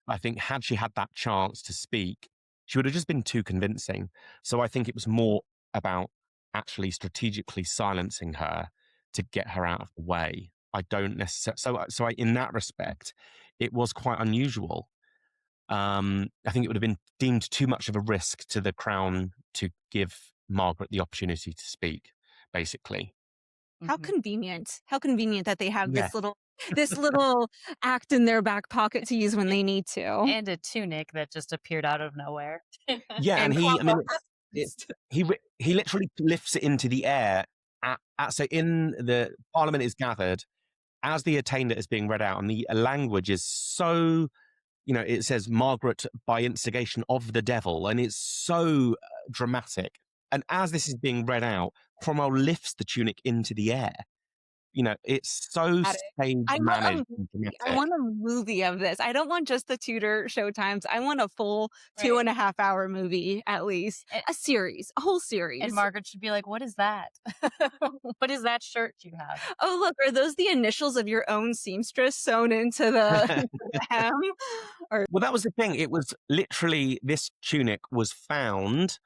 I think had she had that chance to speak, she would have just been too convincing. So I think it was more about actually strategically silencing her to get her out of the way. I don't necessarily. In that respect, it was quite unusual. I think it would have been deemed too much of a risk to the crown to give Margaret the opportunity to speak, basically.
How
Mhm.
convenient. How convenient that they have
Yeah.
this little act in their back pocket to use when
A-
they need to.
And a tunic that just appeared out of nowhere.
Yeah, and
And
I mean,
Cromwell
it,
referenced.
he literally lifts it into the air. So in the Parliament is gathered as the attainder is being read out, and the language is so, it says Margaret by instigation of the devil, and it's so dramatic. And as this is being read out, Cromwell lifts the tunic into the air. It's so
At it.
stage
I want a
managed and
movie. I
dramatic.
want a movie of this. I don't want just the Tudor showtimes. I want a full
Right.
2.5 hour movie at least.
And,
A series, a whole
and
series.
Margaret should be like, "What is that? What is that shirt you have?"
Oh, look, are those the initials of your own seamstress sewn into the, into the hem? Or
Well, that was the thing. It was literally this tunic was found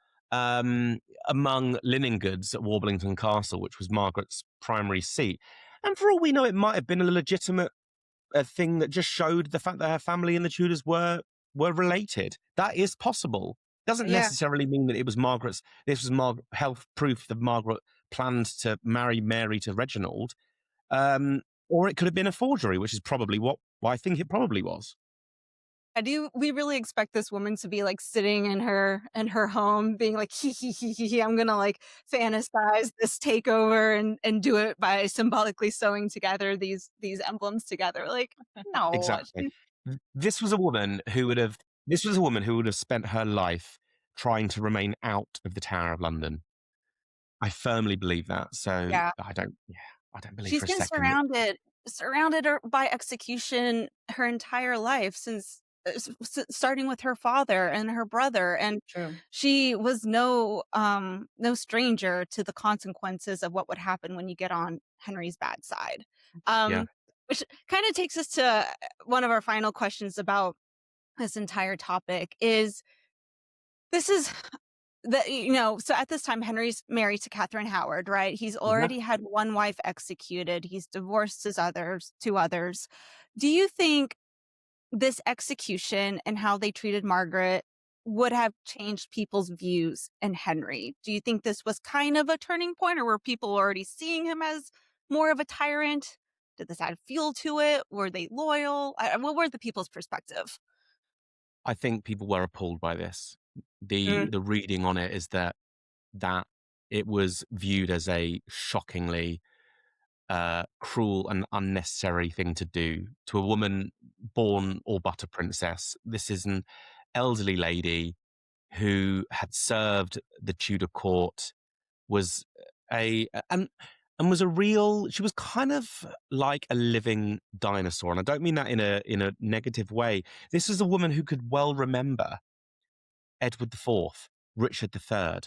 among linen goods at Warblington Castle, which was Margaret's primary seat. And for all we know, it might have been a legitimate thing that just showed the fact that her family and the Tudors were related. That is possible. Doesn't
yeah.
necessarily mean that it was Margaret's. This was health proof that Margaret planned to marry Mary to Reginald, or it could have been a forgery, which is probably what I think it probably was.
Do we really expect this woman to be like sitting in her home being like he, I'm gonna like fantasize this takeover and do it by symbolically sewing together these emblems together? Like, no.
Exactly. This was a woman who would have. This was a woman who would have spent her life trying to remain out of the Tower of London. I firmly believe that. So
Yeah.
I don't. Yeah, I don't believe
She's
for a
been
second that.
surrounded by execution her entire life since starting with her father and her brother, and
True.
she was no stranger to the consequences of what would happen when you get on Henry's bad side.
Yeah,
Um which kind of takes us to one of our final questions about this entire topic is this is so at this time, Henry's married to Catherine Howard, right? He's
yeah.
already had one wife executed. He's divorced two others. Do you think this execution and how they treated Margaret would have changed people's views in Henry? Do you think this was kind of a turning point, or were people already seeing him as more of a tyrant? Did this add fuel to it? Were they loyal? What were the people's perspective?
I think people were appalled by this.
Mm,
The reading on it is that it was viewed as a shockingly cruel and unnecessary thing to do to a woman born all but a princess. This is an elderly lady who had served the Tudor court, was a and was a real. She was kind of like a living dinosaur, and I don't mean that in a negative way. This is a woman who could well remember Edward IV, Richard III.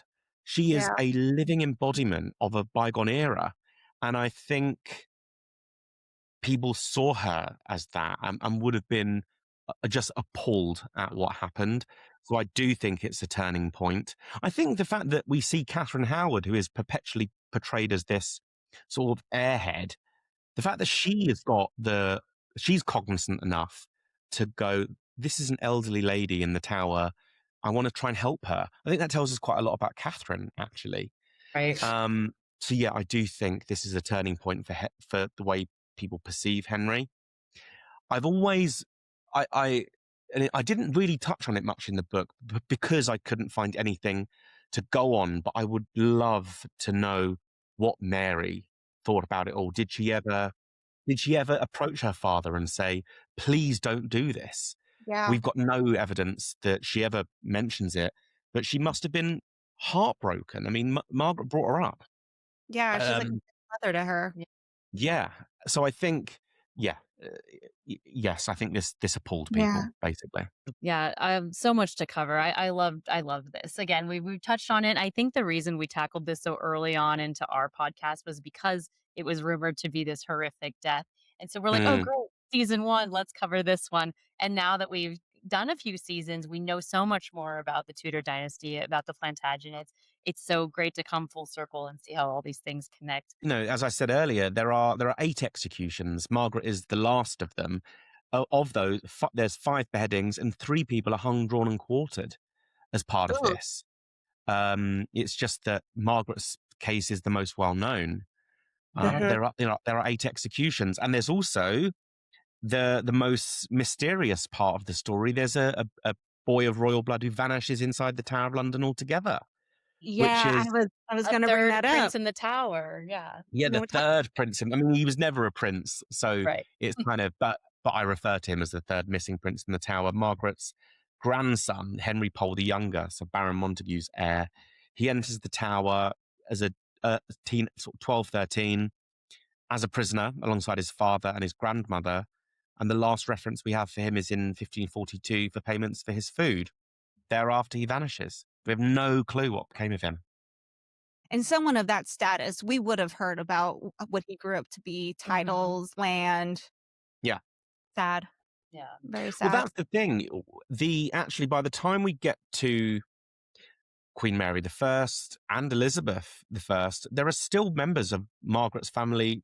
She is
Yeah.
a living embodiment of a bygone era. And I think people saw her as that and would have been just appalled at what happened. So I do think it's a turning point. I think the fact that we see Catherine Howard, who is perpetually portrayed as this sort of airhead, the fact that she's cognizant enough to go, this is an elderly lady in the tower. I want to try and help her. I think that tells us quite a lot about Catherine, actually.
Right.
So yeah, I do think this is a turning point for the way people perceive Henry. I've always, and I didn't really touch on it much in the book because I couldn't find anything to go on. But I would love to know what Mary thought about it all. Did she ever approach her father and say, "Please don't do this"?
Yeah.
We've got no evidence that she ever mentions it, but she must have been heartbroken. I mean, Margaret brought her up.
Yeah, she's like a
Um,
mother to her.
yeah. So I think, yeah, yes, I think this appalled
Yeah.
people basically.
Yeah, so much to cover. I love this. Again, we touched on it. I think the reason we tackled this so early on into our podcast was because it was rumored to be this horrific death. And so we're like, "Oh,
Mm.
great. Season 1, let's cover this one." And now that we've done a few seasons, we know so much more about the Tudor dynasty, about the Plantagenets. It's so great to come full circle and see how all these things connect.
As I said earlier, there are 8 executions. Margaret is the last of them. Of those, there's 5 beheadings, and 3 people are hung, drawn, and quartered as part of
Ooh.
this. It's just that Margaret's case is the most well known.
Mhm.
There are 8 executions, and there's also the most mysterious part of the story. There's a boy of royal blood who vanishes inside the Tower of London altogether, which
Yeah,
is
I was
A
gonna bring
third
that up.
prince in the tower. Yeah.
yeah,
No,
the third prince. I mean, he was never a prince, so
Right.
it's kind of but I refer to him as the third missing prince in the Tower. Margaret's grandson, Henry Pole the Younger, so Baron Montague's heir, he enters the Tower as a teen, sort of 12, 13, as a prisoner alongside his father and his grandmother. And the last reference we have for him is in 1542 for payments for his food. Thereafter, he vanishes. We have no clue what became of him.
And someone of that status, we would have heard about what he grew up to be,
Mhm.
titles, land.
Yeah.
Sad.
Yeah.
Very
Well,
sad.
that's the thing. Actually, by the time we get to Queen Mary I and Elizabeth I, there are still members of Margaret's family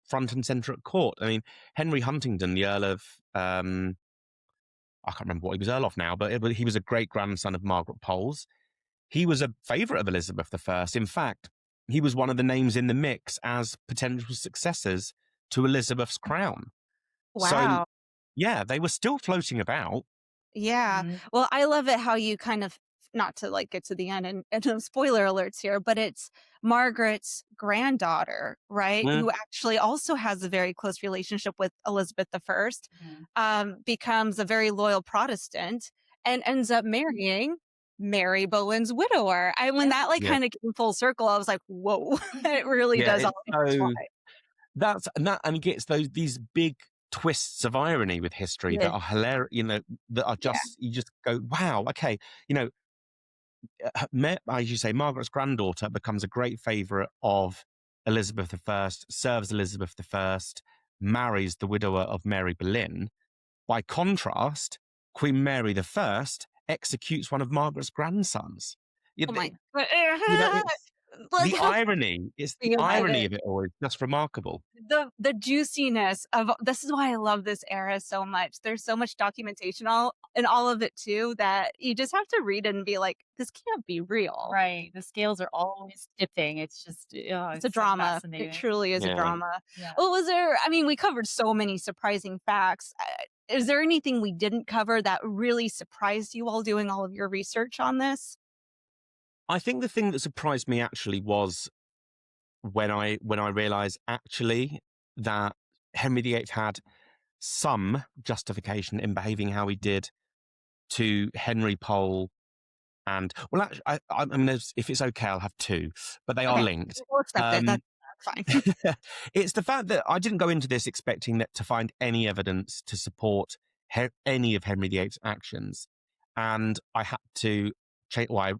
front and center at court. I mean, Henry Huntingdon, the Earl of, I can't remember what he was Earl of now, but he was a great grandson of Margaret Pole's. He was a favorite of Elizabeth I. In fact, he was one of the names in the mix as potential successors to Elizabeth's crown. So,
Wow.
yeah, they were still floating about.
Yeah.
Mhm.
Well, I love it how you kind of, not to like get to the end and no spoiler alerts here, but it's Margaret's granddaughter, right?
Mm,
Who actually also has a very close relationship with Elizabeth I,
Mhm.
becomes a very loyal Protestant and ends up marrying Mary Boleyn's widower. When
Yeah.
that like
yeah,
kind of came full circle, I was like, whoa, it really
yeah.
does all
It's
intertwine.
so and it gets these big twists of irony with history
Yeah.
that are hilarious. That are
Yeah.
just you just go, wow, okay. As you say, Margaret's granddaughter becomes a great favourite of Elizabeth I, serves Elizabeth I, marries the widower of Mary Boleyn. By contrast, Queen Mary I executes one of Margaret's grandsons. You,
Oh my.
it's
Like
the
how
irony. It's the
about
irony
it.
of it all is just remarkable.
The juiciness of this is why I love this era so much. There's so much documentation all in all of it too that you just have to read it and be like, this can't be real.
Right. The scales are always tipping. It's just, oh,
It's a
it's so
drama. It
fascinating.
truly is a
Yeah.
drama.
Yeah.
Well, we covered so many surprising facts. Is there anything we didn't cover that really surprised you while doing all of your research on this?
I think the thing that surprised me actually was when I realised actually that Henry VIII had some justification in behaving how he did to Henry Pole and well, actually, I mean, if it's okay, I'll have 2, but they are
Okay,
linked.
we'll accept it.
Um,
That's fine.
it's the fact that I didn't go into this expecting to find any evidence to support any of Henry VIII's actions, and I had to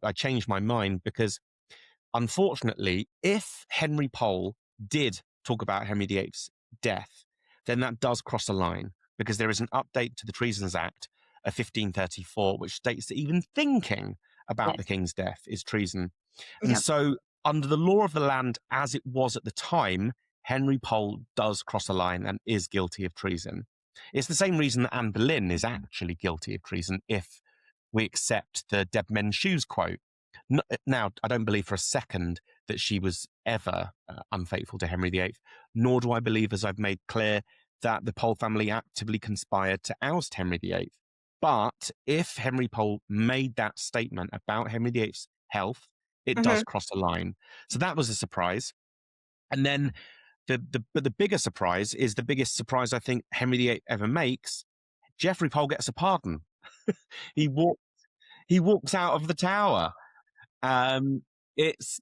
I changed my mind because unfortunately, if Henry Pole did talk about Henry VIII's death, then that does cross a line because there is an update to the Treasons Act of 1534, which states that even thinking about the
Yes.
king's death is treason. And
Yep.
so, under the law of the land as it was at the time, Henry Pole does cross a line and is guilty of treason. It's the same reason that Anne Boleyn is actually guilty of treason if we accept the Dead Men's Shoes quote. Now, I don't believe for a second that she was ever unfaithful to Henry VIII, nor do I believe, as I've made clear, that the Pole family actively conspired to oust Henry VIII. But if Henry Pole made that statement about Henry VIII's health, it does cross a line. So that was a surprise. And then the bigger surprise is the biggest surprise I think Henry VIII ever makes. Geoffrey Pole gets a pardon. he walks out of the tower. It's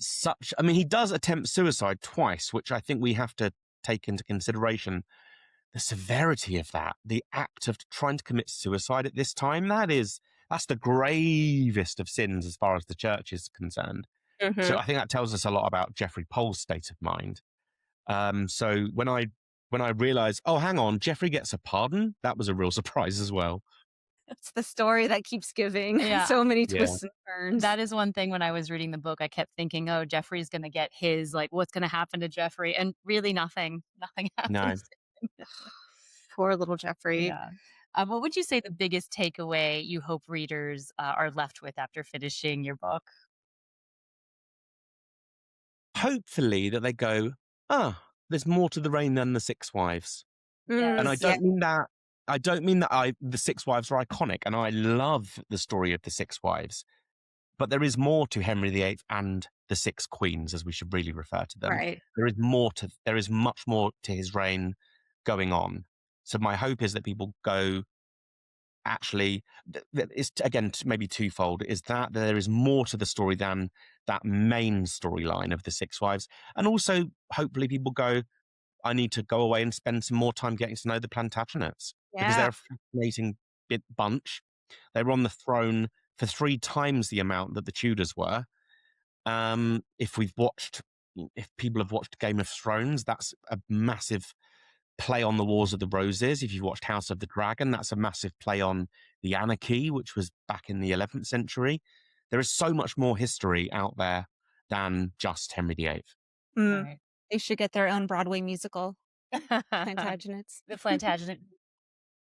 such. I mean, he does attempt suicide twice, which I think we have to take into consideration. The severity of that, the act of trying to commit suicide at this time, that's the gravest of sins as far as the church is concerned. So I think that tells us a lot about Geoffrey Pole's state of mind. So when I realized, oh, hang on, Geoffrey gets a pardon, that was a real surprise as well.
It's the story that keeps giving so many twists and turns.
That is one thing when I was reading the book, I kept thinking, oh, Jeffrey's going to get his, like, what's going to happen to Jeffrey? And really nothing happens.
No.
Poor little Geoffrey.
Yeah. What would you say the biggest takeaway you hope readers are left with after finishing your book?
Hopefully that they go, there's more to the reign than the Six Wives.
Yes.
And I don't mean that. I don't mean that the Six Wives are iconic, and I love the story of the Six Wives. But there is more to Henry VIII and the Six Queens, as we should really refer to them.
Right.
There is much more to his reign going on. So my hope is that people go, actually, it's again maybe twofold, is that there is more to the story than that main storyline of the Six Wives. And also, hopefully people go, I need to go away and spend some more time getting to know the Plantagenets. Because they're a fascinating bunch. They were on the throne for 3 times the amount that the Tudors were. If people have watched Game of Thrones, that's a massive play on the Wars of the Roses. If you've watched House of the Dragon, that's a massive play on the Anarchy, which was back in the 11th century. There is so much more history out there than just Henry VIII.
Right.
They should get their own Broadway musical. Plantagenets.
The Plantagenet.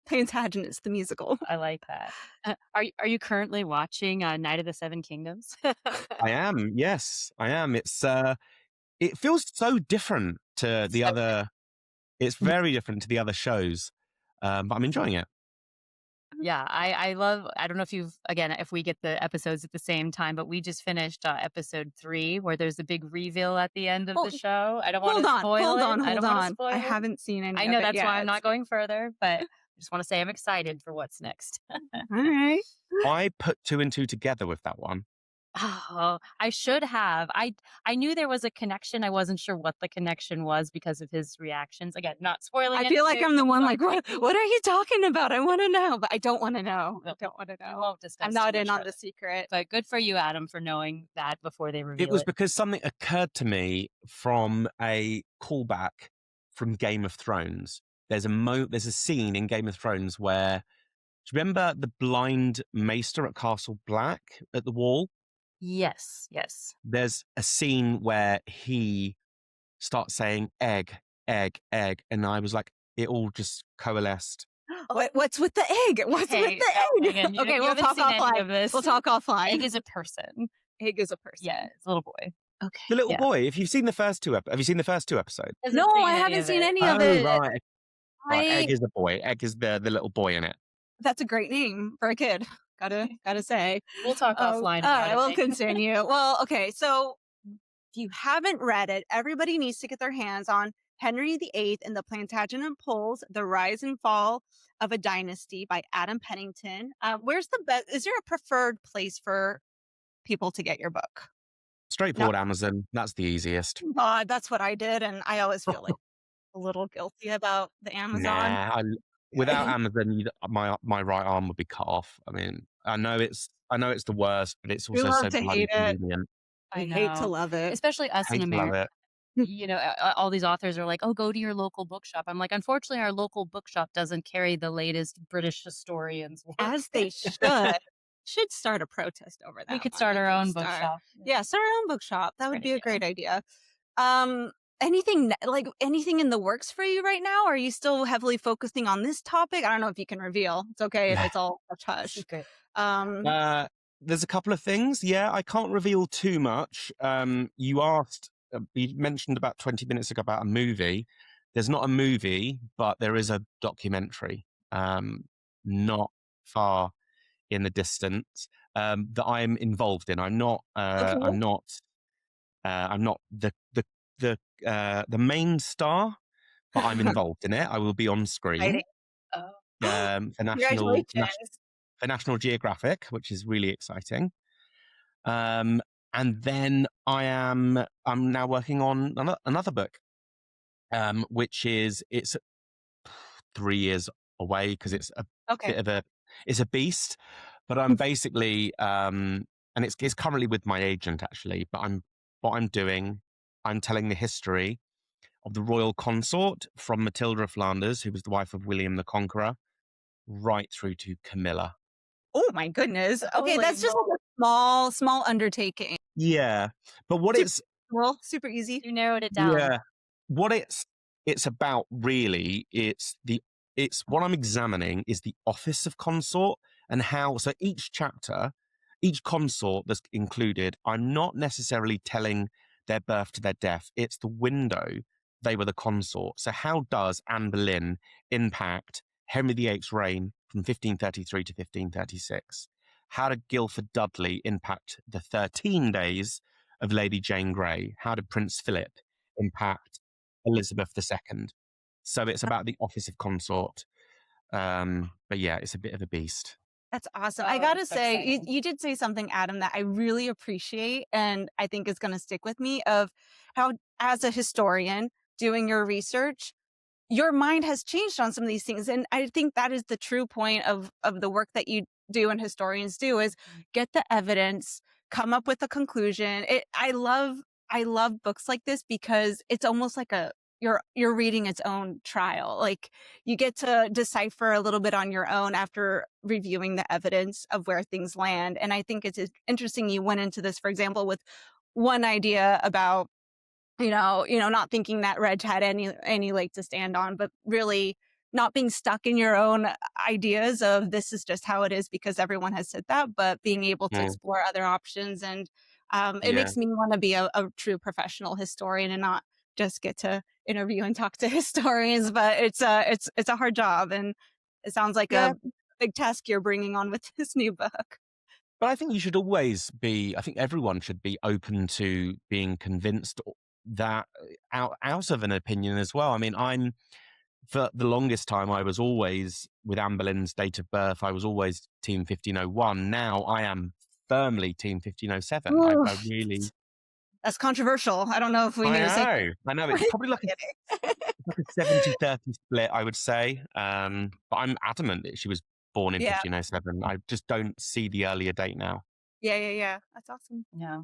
Plantagenets, the musical.
I like that. Are you currently watching Night of the Seven Kingdoms?
I am. Yes, I am. It feels so different to the other. It's very different to the other shows, but I'm enjoying it.
Yeah, I love. I don't know if we get the episodes at the same time, but we just finished episode 3, where there's a big reveal at the end of the show. I don't want to spoil it.
Hold on. I haven't seen any.
I know
of it
that's
yet.
why I'm not going further, but I just want to say I'm excited for what's next.
All right.
I put 2 and 2 together with that one.
Oh, I should have. I knew there was a connection. I wasn't sure what the connection was because of his reactions. Again, not spoiling.
I feel like I'm the one like, what are you talking about? I want to know, but I don't want to know. I don't want to know.
Won't discuss
I'm not
too
in
much
on
of
the
it.
secret.
But good for you, Adam, for knowing that before they reveal it.
It was because something occurred to me from a callback from Game of Thrones. There's a scene in Game of Thrones where, do you remember the blind maester at Castle Black at the wall?
Yes.
There's a scene where he starts saying egg, egg, egg. And I was like, it all just coalesced.
What's with the egg? What's with the egg?
Megan,
Okay,
you
we'll
haven't
talk
seen any
offline.
of this.
We'll talk offline.
Egg is a person.
Egg is a person.
Yeah, it's a little boy.
Okay.
The little boy. If you've seen the first 2 have you seen the first 2 episodes?
No, I haven't seen any of it.
Right. Egg is a boy. Egg is the little boy in it.
That's a great name for a kid. Gotta say.
We'll talk offline.
All right, we'll continue. Well, okay, so if you haven't read it, everybody needs to get their hands on Henry VIII and the Plantagenet Poles: The Rise and Fall of a Dynasty by Adam Pennington. Where's the best? Is there a preferred place for people to get your book?
Straightforward Amazon. That's the easiest.
That's what I did, and I always feel like a little guilty about the Amazon.
Without Amazon, my right arm would be cut off. I mean, I know it's the worst, but it's
We
also
love
so
to
bloody
hate it.
convenient.
I
We hate to
know.
love it.
Especially us in
Hate to love
America.
it.
All these authors are like, "Oh, go to your local bookshop." I'm like, "Unfortunately, our local bookshop doesn't carry the latest British historians' work."
As they should start a protest over
We
that
could
one.
start
We
our
could
own
start
bookshop.
Yeah, start our own bookshop. That would
Great
be a
idea.
great idea. Um, anything anything in the works for you right now? Are you still heavily focusing on this topic? I don't know if you can reveal. It's okay if it's all hush hush.
Secret.
Um,
There's a couple of things. Yeah, I can't reveal too much. You mentioned about 20 minutes ago about a movie. There's not a movie, but there is a documentary, not far in the distance, that I'm involved in. I'm not.
okay.
I'm not the main star, but I'm involved in it. I will be on screen
Exciting.
for
Congratulations.
National Geographic, which is really exciting. Um, and then I'm now working on another book, which it's 3 years away because it's a
Okay.
bit of it's a beast. But I'm basically and it's currently with my agent actually. But I'm doing, I'm telling the history of the royal consort from Matilda of Flanders, who was the wife of William the Conqueror, right through to Camilla.
Oh my goodness. Okay,
Holy
that's just
moly.
like a small undertaking.
Yeah, but what
Super
it's
well, super easy.
You narrowed it down.
yeah, what it's about really, it's what I'm examining is the office of consort and how, so each chapter, each consort that's included, I'm not necessarily telling their birth to their death. It's the window they were the consort. So how does Anne Boleyn impact Henry VIII's reign from 1533 to 1536? How did Guildford Dudley impact the 13 days of Lady Jane Grey? How did Prince Philip impact Elizabeth II? So it's about the office of consort. But yeah, it's a bit of a beast.
That's awesome.
Oh,
I gotta
that's so
say,
exciting.
you did say something, Adam, that I really appreciate and I think is gonna stick with me of how, as a historian doing your research, your mind has changed on some of these things. And I think that is the true point of the work that you do and historians do is get the evidence, come up with a conclusion. I love books like this because it's almost like you're reading its own trial. Like you get to decipher a little bit on your own after reviewing the evidence of where things land. And I think it's interesting you went into this, for example, with one idea about not thinking that Reg had any leg to stand on, but really not being stuck in your own ideas of this is just how it is because everyone has said that, but being able to
Mm,
explore other options. And it
yeah.
makes me want to be a true professional historian and not just get to interview and talk to historians. But it's a hard job, and it sounds like
Yeah.
a big task you're bringing on with this new book.
But I think you should always be, I think everyone should be open to being convinced that out of an opinion as well. I mean, for the longest time, I was always, with Anne Boleyn's date of birth, I was always Team 1501. Now I am firmly Team 1507. I really,
That's controversial. I don't know if we need to say.
I know. It's probably like a 70-30 split, I would say. But I'm adamant that she was born in
Yeah.
1507. I just don't see the earlier date now.
Yeah. That's awesome.
Yeah.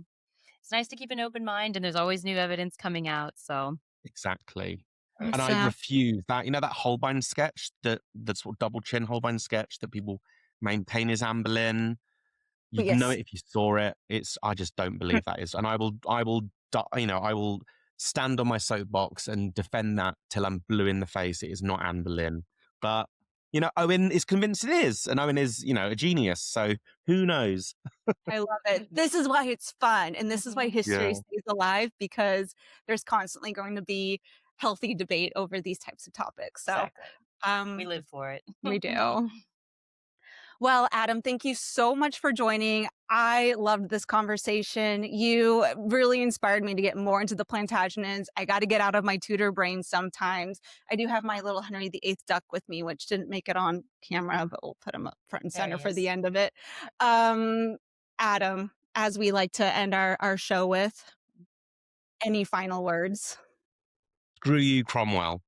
It's nice to keep an open mind, and there's always new evidence coming out. So
Exactly. And
It's,
I refuse that. You know that Holbein sketch, that sort of double chin Holbein sketch that people maintain is Anne Boleyn.
but
You'd know
yes,
it if you saw it. I just don't believe that is. And I will stand on my soapbox and defend that till I'm blue in the face. It is not Anne Boleyn. But, Owen is convinced it is. And Owen is, a genius. So who knows?
I love it. This is why it's fun, and this is why
Yeah.
history stays alive because there's constantly going to be healthy debate over these types of topics. So,
exactly. We live for it.
we do. Well, Adam, thank you so much for joining. I loved this conversation. You really inspired me to get more into the Plantagenets. I got to get out of my Tudor brain sometimes. I do have my little Henry VIII duck with me, which didn't make it on camera, but we'll put him up front and
There
center
he
for the
is.
end of it. Adam, as we like to end our show with, any final words?
Screw you, Cromwell.